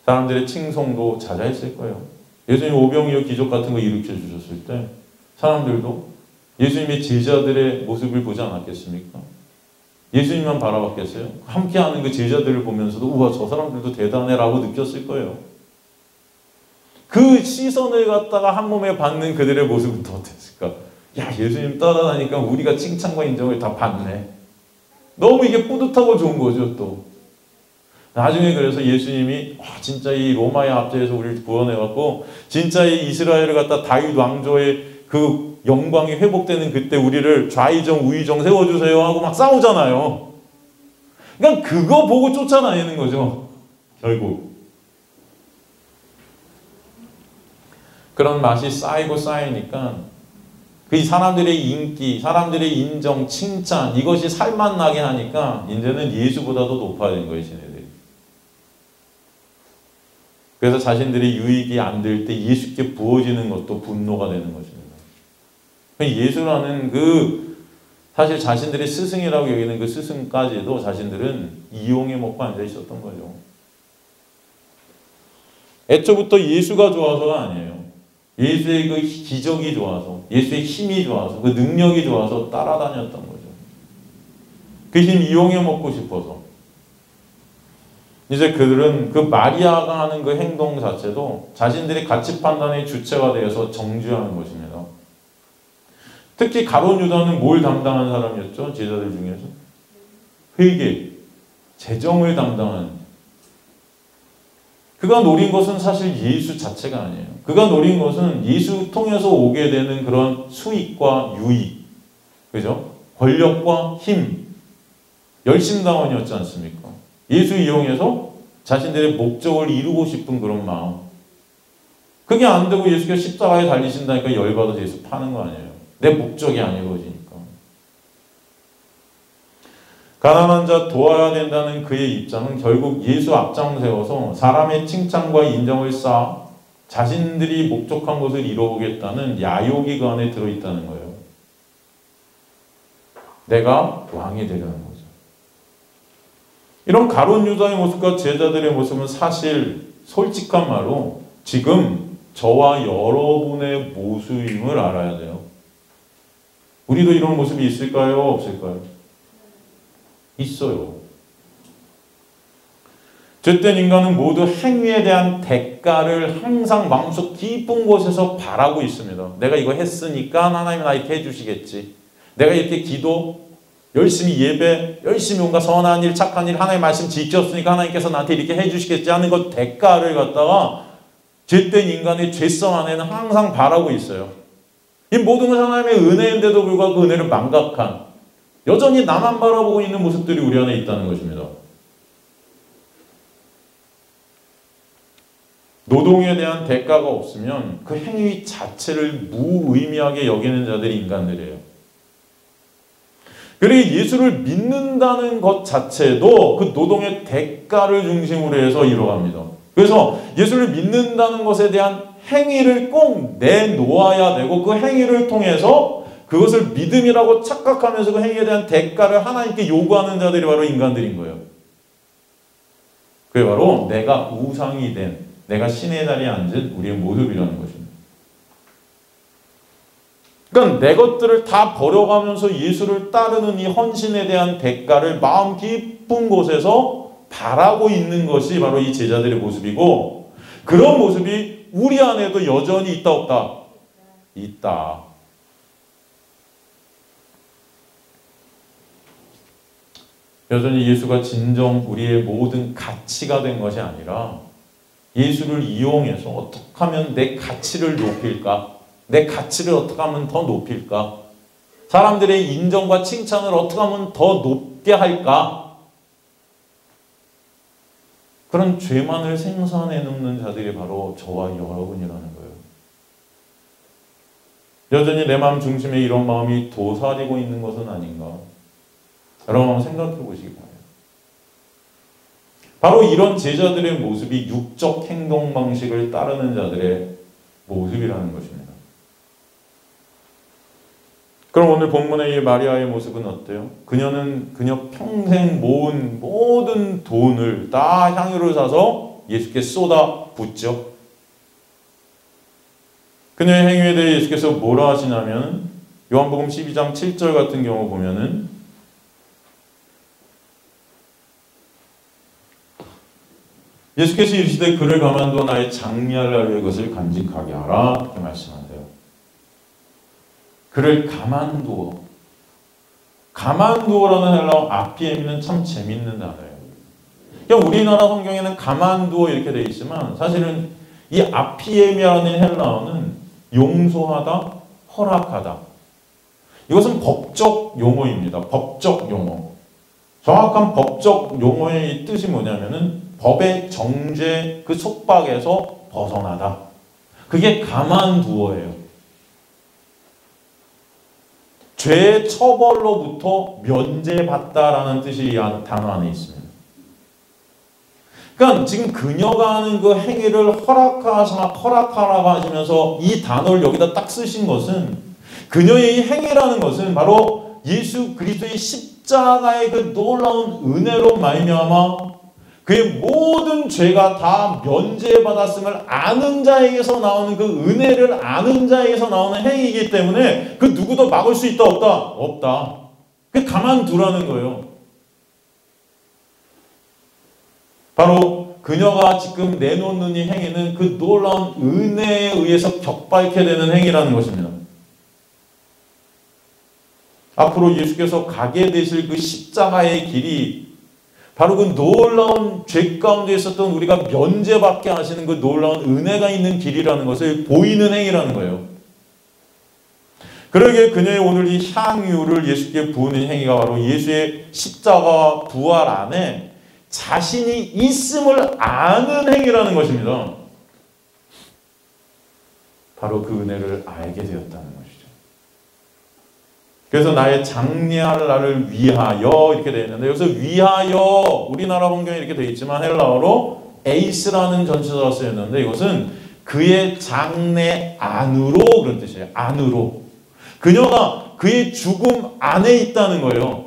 사람들의 칭송도 잦아있을 거예요. 예수님 오병이어 기적 같은 거 일으켜 주셨을 때 사람들도 예수님의 제자들의 모습을 보지 않았겠습니까? 예수님만 바라봤겠어요? 함께하는 그 제자들을 보면서도 우와 저 사람들도 대단해라고 느꼈을 거예요. 그 시선을 갖다가 한 몸에 받는 그들의 모습은 더 어땠을까? 야 예수님 따라다니까 우리가 칭찬과 인정을 다 받네. 너무 이게 뿌듯하고 좋은 거죠 또. 나중에 그래서 예수님이 진짜 이 로마의 압제에서 우리를 구원해갖고 진짜 이 이스라엘을 갖다 다윗 왕조의 그 영광이 회복되는 그때 우리를 좌의정 우의정 세워주세요 하고 막 싸우잖아요. 그러니까 그거 보고 쫓아다니는 거죠. 결국. 그런 맛이 쌓이고 쌓이니까 그 사람들의 인기, 사람들의 인정, 칭찬 이것이 살만 나게 하니까 이제는 예수보다도 높아진 거예요. 지네들이. 그래서 자신들의 유익이 안 될 때 예수께 부어지는 것도 분노가 되는 것입니다. 예수라는 그 사실 자신들의 스승이라고 여기는 그 스승까지도 자신들은 이용해 먹고 앉아 있었던 거죠. 애초부터 예수가 좋아서가 아니에요. 예수의 그 기적이 좋아서, 예수의 힘이 좋아서, 그 능력이 좋아서 따라다녔던 거죠. 그 힘 이용해 먹고 싶어서. 이제 그들은 그 마리아가 하는 그 행동 자체도 자신들의 가치 판단의 주체가 되어서 정죄하는 것입니다. 특히 가룟 유다는 뭘 담당한 사람이었죠? 제자들 중에서? 회계, 재정을 담당한. 그가 노린 것은 사실 예수 자체가 아니에요. 그가 노린 것은 예수 통해서 오게 되는 그런 수익과 유익, 그죠? 권력과 힘, 열심당원이었지 않습니까? 예수 이용해서 자신들의 목적을 이루고 싶은 그런 마음. 그게 안 되고 예수께서 십자가에 달리신다니까 열받아서 예수 파는 거 아니에요. 내 목적이 안 이루어지니까. 가난한 자 도와야 된다는 그의 입장은 결국 예수 앞장 세워서 사람의 칭찬과 인정을 쌓아 자신들이 목적한 것을 이루어보겠다는 야욕이 그 안에 들어있다는 거예요. 내가 왕이 되려는 거죠. 이런 가룟 유다의 모습과 제자들의 모습은 사실 솔직한 말로 지금 저와 여러분의 모습임을 알아야 돼요. 우리도 이런 모습이 있을까요? 없을까요? 있어요. 죄된 인간은 모두 행위에 대한 대가를 항상 마음속 깊은 곳에서 바라고 있습니다. 내가 이거 했으니까 하나님이 나 이렇게 해주시겠지. 내가 이렇게 기도, 열심히 예배, 열심히 뭔가 선한 일, 착한 일, 하나님의 말씀 지켰으니까 하나님께서 나한테 이렇게 해주시겠지 하는 것 대가를 갖다가 죄된 인간의 죄성 안에는 항상 바라고 있어요. 이 모든 것은 하나님의 은혜인데도 불구하고 그 은혜를 망각한 여전히 나만 바라보고 있는 모습들이 우리 안에 있다는 것입니다. 노동에 대한 대가가 없으면 그 행위 자체를 무의미하게 여기는 자들이 인간들이에요. 그리고 예수를 믿는다는 것 자체도 그 노동의 대가를 중심으로 해서 이루어갑니다. 그래서 예수를 믿는다는 것에 대한 행위를 꼭 내놓아야 되고 그 행위를 통해서 그것을 믿음이라고 착각하면서 그 행위에 대한 대가를 하나님께 요구하는 자들이 바로 인간들인 거예요. 그게 바로 내가 우상이 된, 내가 신의 자리에 앉은 우리의 모습이라는 것입니다. 그러니까 내 것들을 다 버려가면서 예수를 따르는 이 헌신에 대한 대가를 마음 깊은 곳에서 바라고 있는 것이 바로 이 제자들의 모습이고, 그런 모습이 우리 안에도 여전히 있다 없다? 있다. 여전히 예수가 진정 우리의 모든 가치가 된 것이 아니라 예수를 이용해서 어떻게 하면 내 가치를 높일까? 내 가치를 어떻게 하면 더 높일까? 사람들의 인정과 칭찬을 어떻게 하면 더 높게 할까? 그런 죄만을 생산해 놓는 자들이 바로 저와 여러분이라는 거예요. 여전히 내 마음 중심에 이런 마음이 도사리고 있는 것은 아닌가? 여러분 한번 생각해 보시기 바랍니다. 바로 이런 제자들의 모습이 육적 행동 방식을 따르는 자들의 모습이라는 것입니다. 그럼 오늘 본문의 이 마리아의 모습은 어때요? 그녀 평생 모은 모든 돈을 다 향유를 사서 예수께 쏟아 붓죠. 그녀의 행위에 대해 예수께서 뭐라 하시냐면 요한복음 12장 7절 같은 경우 보면은 예수께서 이르시되 그를 가만두어 나의 장리할 날의 것을 간직하게 하라 이렇게 말씀하세요. 그를 가만두어라는 헬라어 아피엠이는 참 재밌는 단어예요. 그냥 우리나라 성경에는 가만두어 이렇게 되어 있지만 사실은 이 아피엠이라는 헬라어는 용서하다, 허락하다. 이것은 법적 용어입니다. 법적 용어. 정확한 법적 용어의 뜻이 뭐냐면은 법의 정죄 그 속박에서 벗어나다. 그게 가만두어예요. 죄의 처벌로부터 면제받다라는 뜻이 이 단어 안에 있습니다. 그러니까 지금 그녀가 하는 그 행위를 허락하라고 하시면서 이 단어를 여기다 딱 쓰신 것은 그녀의 이 행위라는 것은 바로 예수 그리스도의 십자가의 그 놀라운 은혜로 말미암아 그의 모든 죄가 다 면제받았음을 아는 자에게서 나오는 그 은혜를 아는 자에게서 나오는 행위이기 때문에 그 누구도 막을 수 있다 없다? 없다. 그 가만두라는 거예요. 바로 그녀가 지금 내놓는 이 행위는 그 놀라운 은혜에 의해서 격발케 되는 행위라는 것입니다. 앞으로 예수께서 가게 되실 그 십자가의 길이 바로 그 놀라운 죄 가운데 있었던 우리가 면제받게 하시는 그 놀라운 은혜가 있는 길이라는 것을 보이는 행위라는 거예요. 그러기에 그녀의 오늘 이 향유를 예수께 부으는 행위가 바로 예수의 십자가와 부활 안에 자신이 있음을 아는 행위라는 것입니다. 바로 그 은혜를 알게 되었다는 것이죠. 그래서 나의 장례할 날을 위하여 이렇게 되어 있는데 여기서 위하여 우리나라 성경에 이렇게 되어 있지만 헬라어로 에이스라는 전치사가 쓰였는데 이것은 그의 장래 안으로 그런 뜻이에요. 안으로. 그녀가 그의 죽음 안에 있다는 거예요.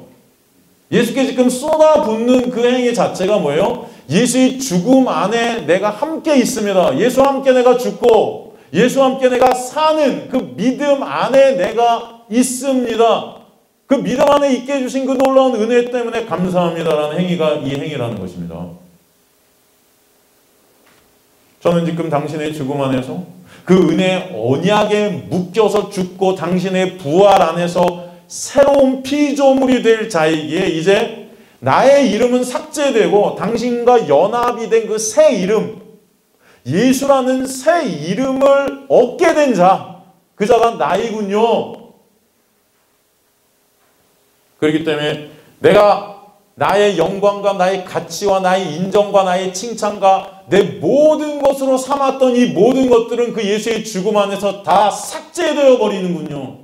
예수께 지금 쏟아붓는 그 행위 자체가 뭐예요? 예수의 죽음 안에 내가 함께 있습니다. 예수와 함께 내가 죽고 예수와 함께 내가 사는 그 믿음 안에 내가 있습니다. 그 믿음 안에 있게 해주신 그 놀라운 은혜 때문에 감사합니다라는 행위가 이 행위라는 것입니다. 저는 지금 당신의 죽음 안에서 그 은혜 언약에 묶여서 죽고 당신의 부활 안에서 새로운 피조물이 될 자이기에 이제 나의 이름은 삭제되고 당신과 연합이 된 그 새 이름 예수라는 새 이름을 얻게 된 자, 그 자가 나이군요. 그렇기 때문에 내가 나의 영광과 나의 가치와 나의 인정과 나의 칭찬과 내 모든 것으로 삼았던 이 모든 것들은 그 예수의 죽음 안에서 다 삭제되어 버리는군요.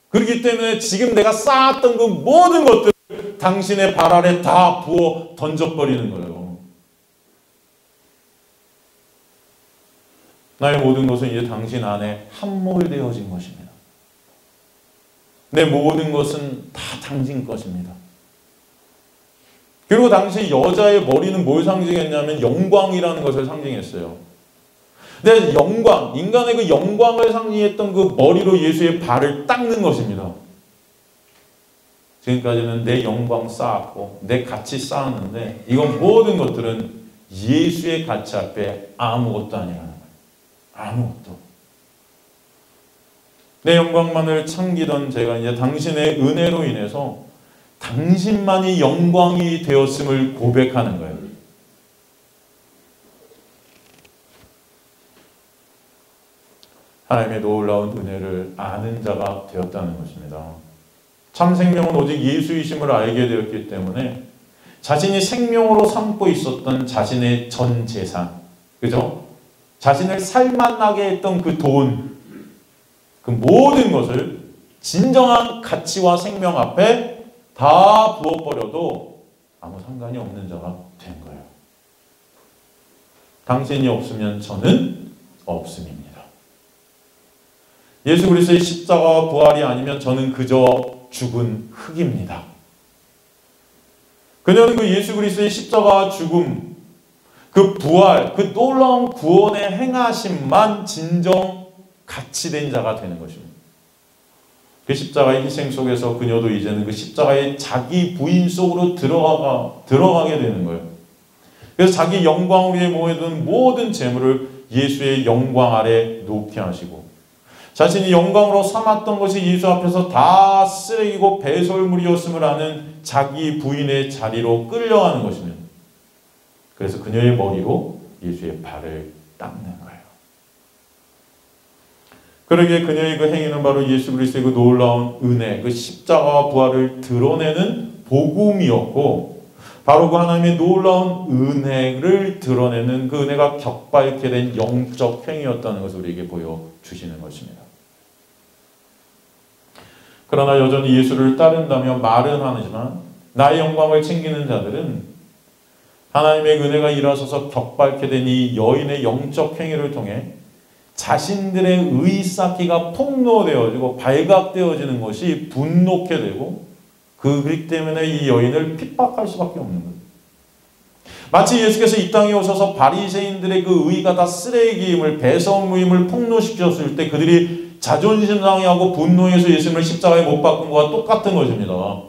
그렇기 때문에 지금 내가 쌓았던 그 모든 것들 당신의 발 아래 다 부어 던져버리는 거예요. 나의 모든 것은 이제 당신 안에 함몰되어진 것입니다. 내 모든 것은 다 당신 것입니다. 그리고 당시 여자의 머리는 뭘 상징했냐면 영광이라는 것을 상징했어요. 근데 영광, 인간의 그 영광을 상징했던 그 머리로 예수의 발을 닦는 것입니다. 지금까지는 내 영광 쌓았고 내 가치 쌓았는데 이건 모든 것들은 예수의 가치 앞에 아무것도 아니라는 거예요. 아무것도. 내 영광만을 참기던 제가 이제 당신의 은혜로 인해서 당신만이 영광이 되었음을 고백하는 거예요. 하나님의 놀라운 은혜를 아는 자가 되었다는 것입니다. 참 생명은 오직 예수이심을 알게 되었기 때문에 자신이 생명으로 삼고 있었던 자신의 전 재산, 그죠? 자신을 살만나게 했던 그 돈, 그 모든 것을 진정한 가치와 생명 앞에 다 부어버려도 아무 상관이 없는 자가 된 거예요. 당신이 없으면 저는 없음입니다. 예수 그리스도의 십자가와 부활이 아니면 저는 그저 죽은 흙입니다. 그녀는 그 예수 그리스도의 십자가와 죽음, 그 부활, 그 놀라운 구원의 행하심만 진정 가치된 자가 되는 것입니다. 그 십자가의 희생 속에서 그녀도 이제는 그 십자가의 자기 부인 속으로 들어가게 되는 거예요. 그래서 자기 영광 위에 모여든 모든 재물을 예수의 영광 아래 놓게 하시고, 자신이 영광으로 삼았던 것이 예수 앞에서 다 쓰레기고 배설물이었음을 아는 자기 부인의 자리로 끌려가는 것입니다. 그래서 그녀의 머리로 예수의 발을 닦는 거예요. 그러기에 그녀의 그 행위는 바로 예수 그리스도의 그 놀라운 은혜, 그 십자가와 부활을 드러내는 복음이었고, 바로 그 하나님의 놀라운 은혜를 드러내는 그 은혜가 격발케 된 영적 행위였다는 것을 우리에게 보여주시는 것입니다. 그러나 여전히 예수를 따른다며 말은 하지만 나의 영광을 챙기는 자들은 하나님의 은혜가 일하셔서 격발케 된 이 여인의 영적 행위를 통해 자신들의 의 쌓기가 폭로되어지고 발각되어지는 것이 분노케 되고, 그렇기 때문에 이 여인을 핍박할 수밖에 없는 거예요. 마치 예수께서 이 땅에 오셔서 바리새인들의 그 의가 다 쓰레기임을, 배설물임을 폭로시켰을 때 그들이 자존심 상해하고 분노해서 예수님을 십자가에 못 박은 것과 똑같은 것입니다.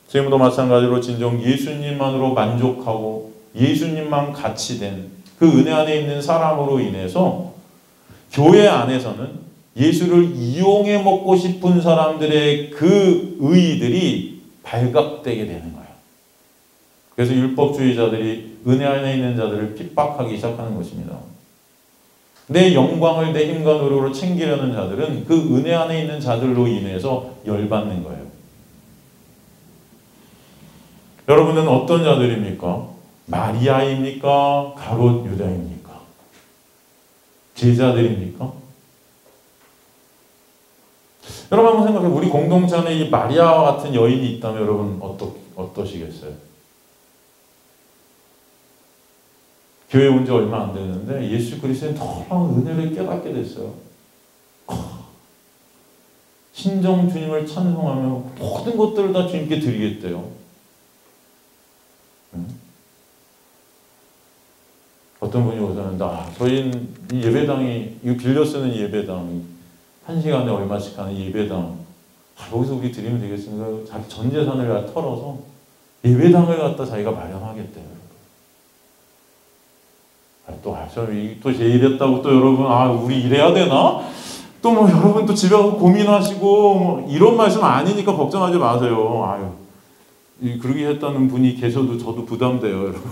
지금도 마찬가지로 진정 예수님만으로 만족하고 예수님만 가치된 그 은혜 안에 있는 사람으로 인해서 교회 안에서는 예수를 이용해 먹고 싶은 사람들의 그 의의들이 발각되게 되는 거예요. 그래서 율법주의자들이 은혜 안에 있는 자들을 핍박하기 시작하는 것입니다. 내 영광을 내 힘과 노력으로 챙기려는 자들은 그 은혜 안에 있는 자들로 인해서 열받는 거예요. 여러분은 어떤 자들입니까? 마리아입니까? 가롯 유다입니까? 제자들입니까? 여러분 한번 생각해요. 우리 공동체 안에 이 마리아와 같은 여인이 있다면 여러분 어떠시겠어요? 교회 온 지 얼마 안 됐는데 예수 그리스도의 놀라운 은혜를 깨닫게 됐어요. 신정 주님을 찬송하며 모든 것들을 다 주님께 드리겠대요. 어떤 분이 오셨는데, 저희는 이 예배당이, 이거 빌려 쓰는 예배당이 1시간에 얼마씩 하는 예배당, 여기서 우리 드리면 되겠습니까? 자기 전 재산을 다 털어서 예배당을 갖다 자기가 마련하겠대요. 또 제 이랬다고 또 여러분, 우리 이래야 되나? 또 뭐 여러분 또 집에 가서 고민하시고, 이런 말씀 아니니까 걱정하지 마세요. 그러게 했다는 분이 계셔도 저도 부담돼요, 여러분.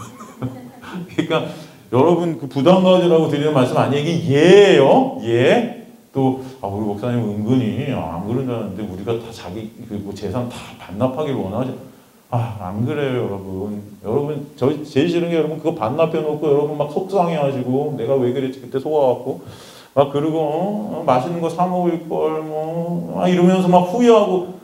그러니까 여러분 그 부담 가지라고 드리는 말씀 아니에요. 이게 예예요. 예. 또 우리 목사님 은근히 안 그런 줄 알았는데 우리가 다 자기 그 재산 다 반납하길 원하죠. 안 그래요, 여러분. 여러분 저 제일 싫은 게 여러분 그거 반납해 놓고 여러분 막 속상해하시고 내가 왜 그랬지 그때 속아갖고 그리고 맛있는 거 사 먹을 걸 이러면서 막 후회하고.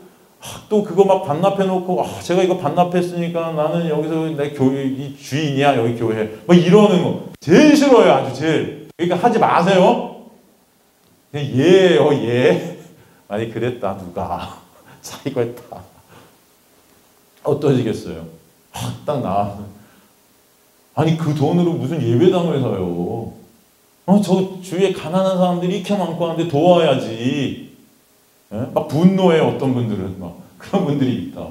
또 그거 막 반납해 놓고 제가 이거 반납했으니까 나는 여기서 내 교회 이 주인이야, 여기 교회 이러는 거 제일 싫어요. 아주 제일. 그러니까 하지 마세요. 그냥 예요. 예. 아니 그랬다 누가 자기가 했다. 어떠시겠어요? 딱 나와서 아니 그 돈으로 무슨 예배당을 사요. 저 주위에 가난한 사람들이 이렇게 많고 하는데 도와야지. 예? 막 분노해. 어떤 분들은 막 그런 분들이 있다.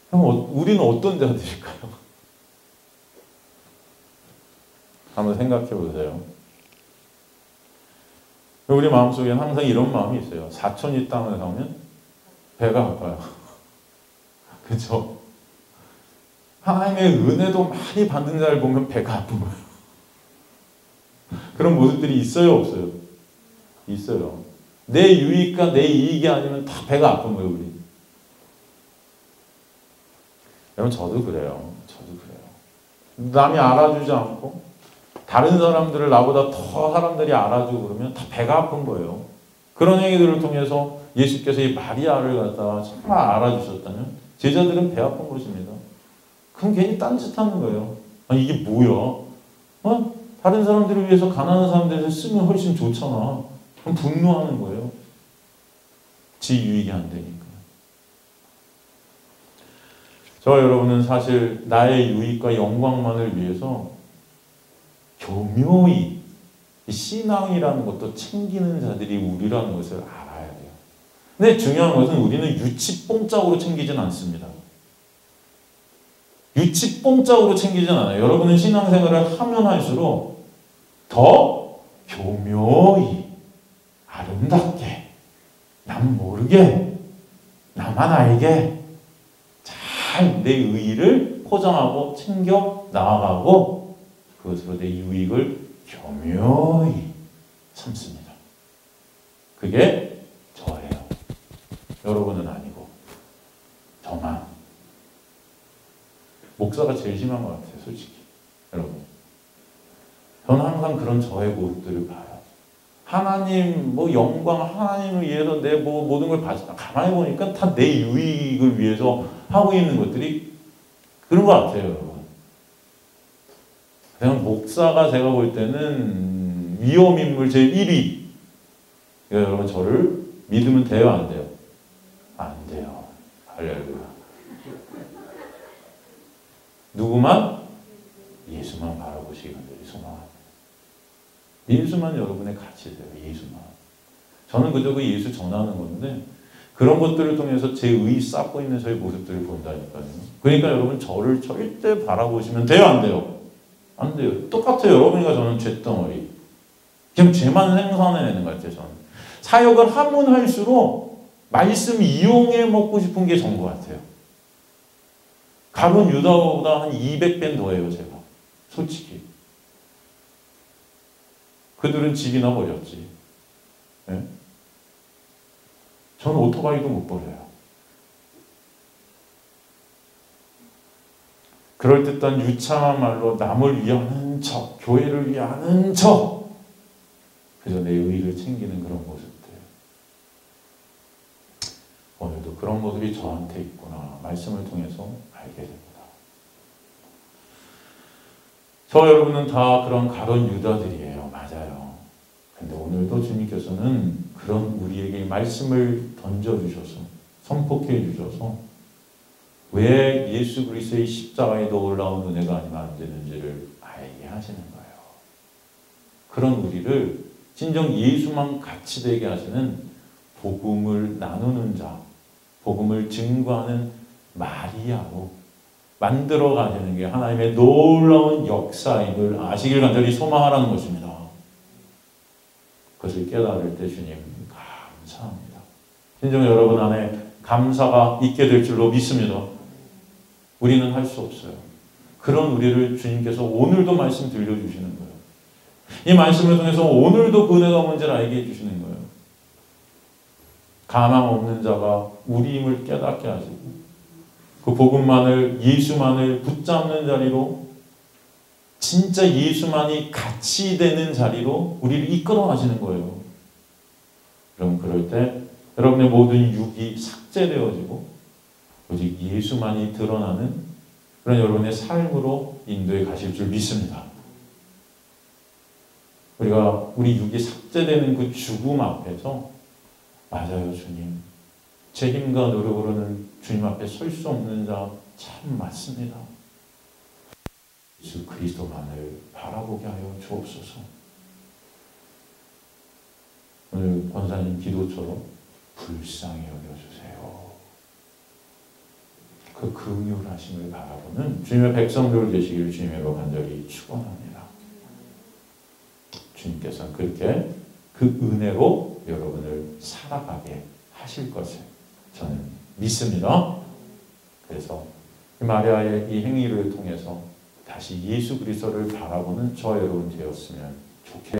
그럼 우리는 어떤 자들일까요? 한번 생각해 보세요. 우리 마음속에는 항상 이런 마음이 있어요. 사촌이 땅을 사면 배가 아파요. 그렇죠? 하나님의 은혜도 많이 받는 자를 보면 배가 아픈 거예요. 그런 모습들이 있어요, 없어요? 있어요. 내 유익과 내 이익이 아니면 다 배가 아픈 거예요, 우리. 여러분, 저도 그래요. 남이 알아주지 않고 다른 사람들을 나보다 더 사람들이 알아주고 그러면 다 배가 아픈 거예요. 그런 행위들을 통해서 예수께서 이 마리아를 갖다가 정말 알아주셨다면 제자들은 배 아픈 것입니다. 그럼 괜히 딴짓하는 거예요. 아니 이게 뭐야? 다른 사람들을 위해서 가난한 사람들을 쓰면 훨씬 좋잖아. 그럼 분노하는 거예요. 지 유익이 안 되니까. 저 여러분은 사실 나의 유익과 영광만을 위해서 교묘히 신앙이라는 것도 챙기는 자들이 우리라는 것을 알아야 돼요. 근데 중요한 것은 우리는 유치뽕짝으로 챙기진 않습니다. 유치뽕짝으로 챙기진 않아요. 여러분은 신앙생활을 하면 할수록 더 교묘히 아름답게 남 모르게 나만 알게 잘 내 의의를 포장하고 챙겨 나아가고 그것으로 내 유익을 교묘히 참습니다. 그게 저예요. 여러분은 아니고 저만. 목사가 제일 심한 것 같아요, 솔직히. 여러분. 저는 항상 그런 저의 모습들을 봐요. 하나님, 영광, 하나님을 위해서 내 모든 걸 바치다. 가만히 보니까 다 내 유익을 위해서 하고 있는 것들이 그런 것 같아요, 여러분. 그냥 목사가 제가 볼 때는 위험인물 제1위. 그러니까 여러분, 저를 믿으면 돼요, 안 돼요? 안 돼요. 할렐루야. 누구만? 예수만 바라보시기 간절히 소망합니다. 예수만 여러분의 가치세요. 예수만. 저는 그저 그 예수 전하는 건데 그런 것들을 통해서 제 의 쌓고 있는 저의 모습들을 본다니까요. 그러니까 여러분 저를 절대 바라보시면 돼요, 안 돼요? 안 돼요. 똑같아요. 여러분과 저는 쇳덩어리. 그냥 죄만 생산해내는 것 같아요. 저는. 사역을 하면 할수록 말씀 이용해 먹고 싶은 게 전 것 같아요. 가룟 유다보다 한 200배 더해요, 제가. 솔직히. 그들은 집이나 버렸지. 네? 저는 오토바이도 못 버려요. 그럴듯한 유창한 말로 남을 위하는 척, 교회를 위하는 척, 그저 내 의의를 챙기는 그런 모습들. 오늘도 그런 모습이 저한테 있구나. 말씀을 통해서 알게 됩니다. 저 여러분은 다 그런 가론 유다들이에요. 맞아요. 근데 오늘도 주님께서는 그런 우리에게 말씀을 던져주셔서 선포해 주셔서 왜 예수 그리스도의 십자가에도 올라온 은혜가 아니면 안 되는지를 알게 하시는 거예요. 그런 우리를 진정 예수만 같이 되게 하시는 복음을 나누는 자, 복음을 증거하는 마리아로 만들어 가시는 게 하나님의 놀라운 역사임을 아시길 간절히 소망하라는 것입니다. 그것을 깨달을 때 주님 감사합니다. 진정 여러분 안에 감사가 있게 될 줄로 믿습니다. 우리는 할 수 없어요. 그런 우리를 주님께서 오늘도 말씀 들려주시는 거예요. 이 말씀을 통해서 오늘도 그 은혜가 뭔지를 알게 해주시는 거예요. 가망 없는 자가 우리임을 깨닫게 하시고 그 복음만을 예수만을 붙잡는 자리로 진짜 예수만이 가치 되는 자리로 우리를 이끌어 가시는 거예요. 여러분 그럴 때 여러분의 모든 육이 삭제되어지고 오직 예수만이 드러나는 그런 여러분의 삶으로 인도해 가실 줄 믿습니다. 우리가 우리 육이 삭제되는 그 죽음 앞에서 맞아요 주님. 제 힘과 노력으로는 주님 앞에 설 수 없는 자 참 맞습니다. 예수 그리스도만을 바라보게 하여 주옵소서. 오늘 권사님 기도처럼 불쌍히 여겨주세요. 그 긍휼하심을 바라보는 주님의 백성들 되시기를 주님으로 간절히 축원합니다. 주님께서는 그렇게 그 은혜로 여러분을 살아가게 하실 것을 저는 믿습니다. 그래서 마리아의 이 행위를 통해서 다시 예수 그리스도를 바라보는 저 여러분 되었으면 좋게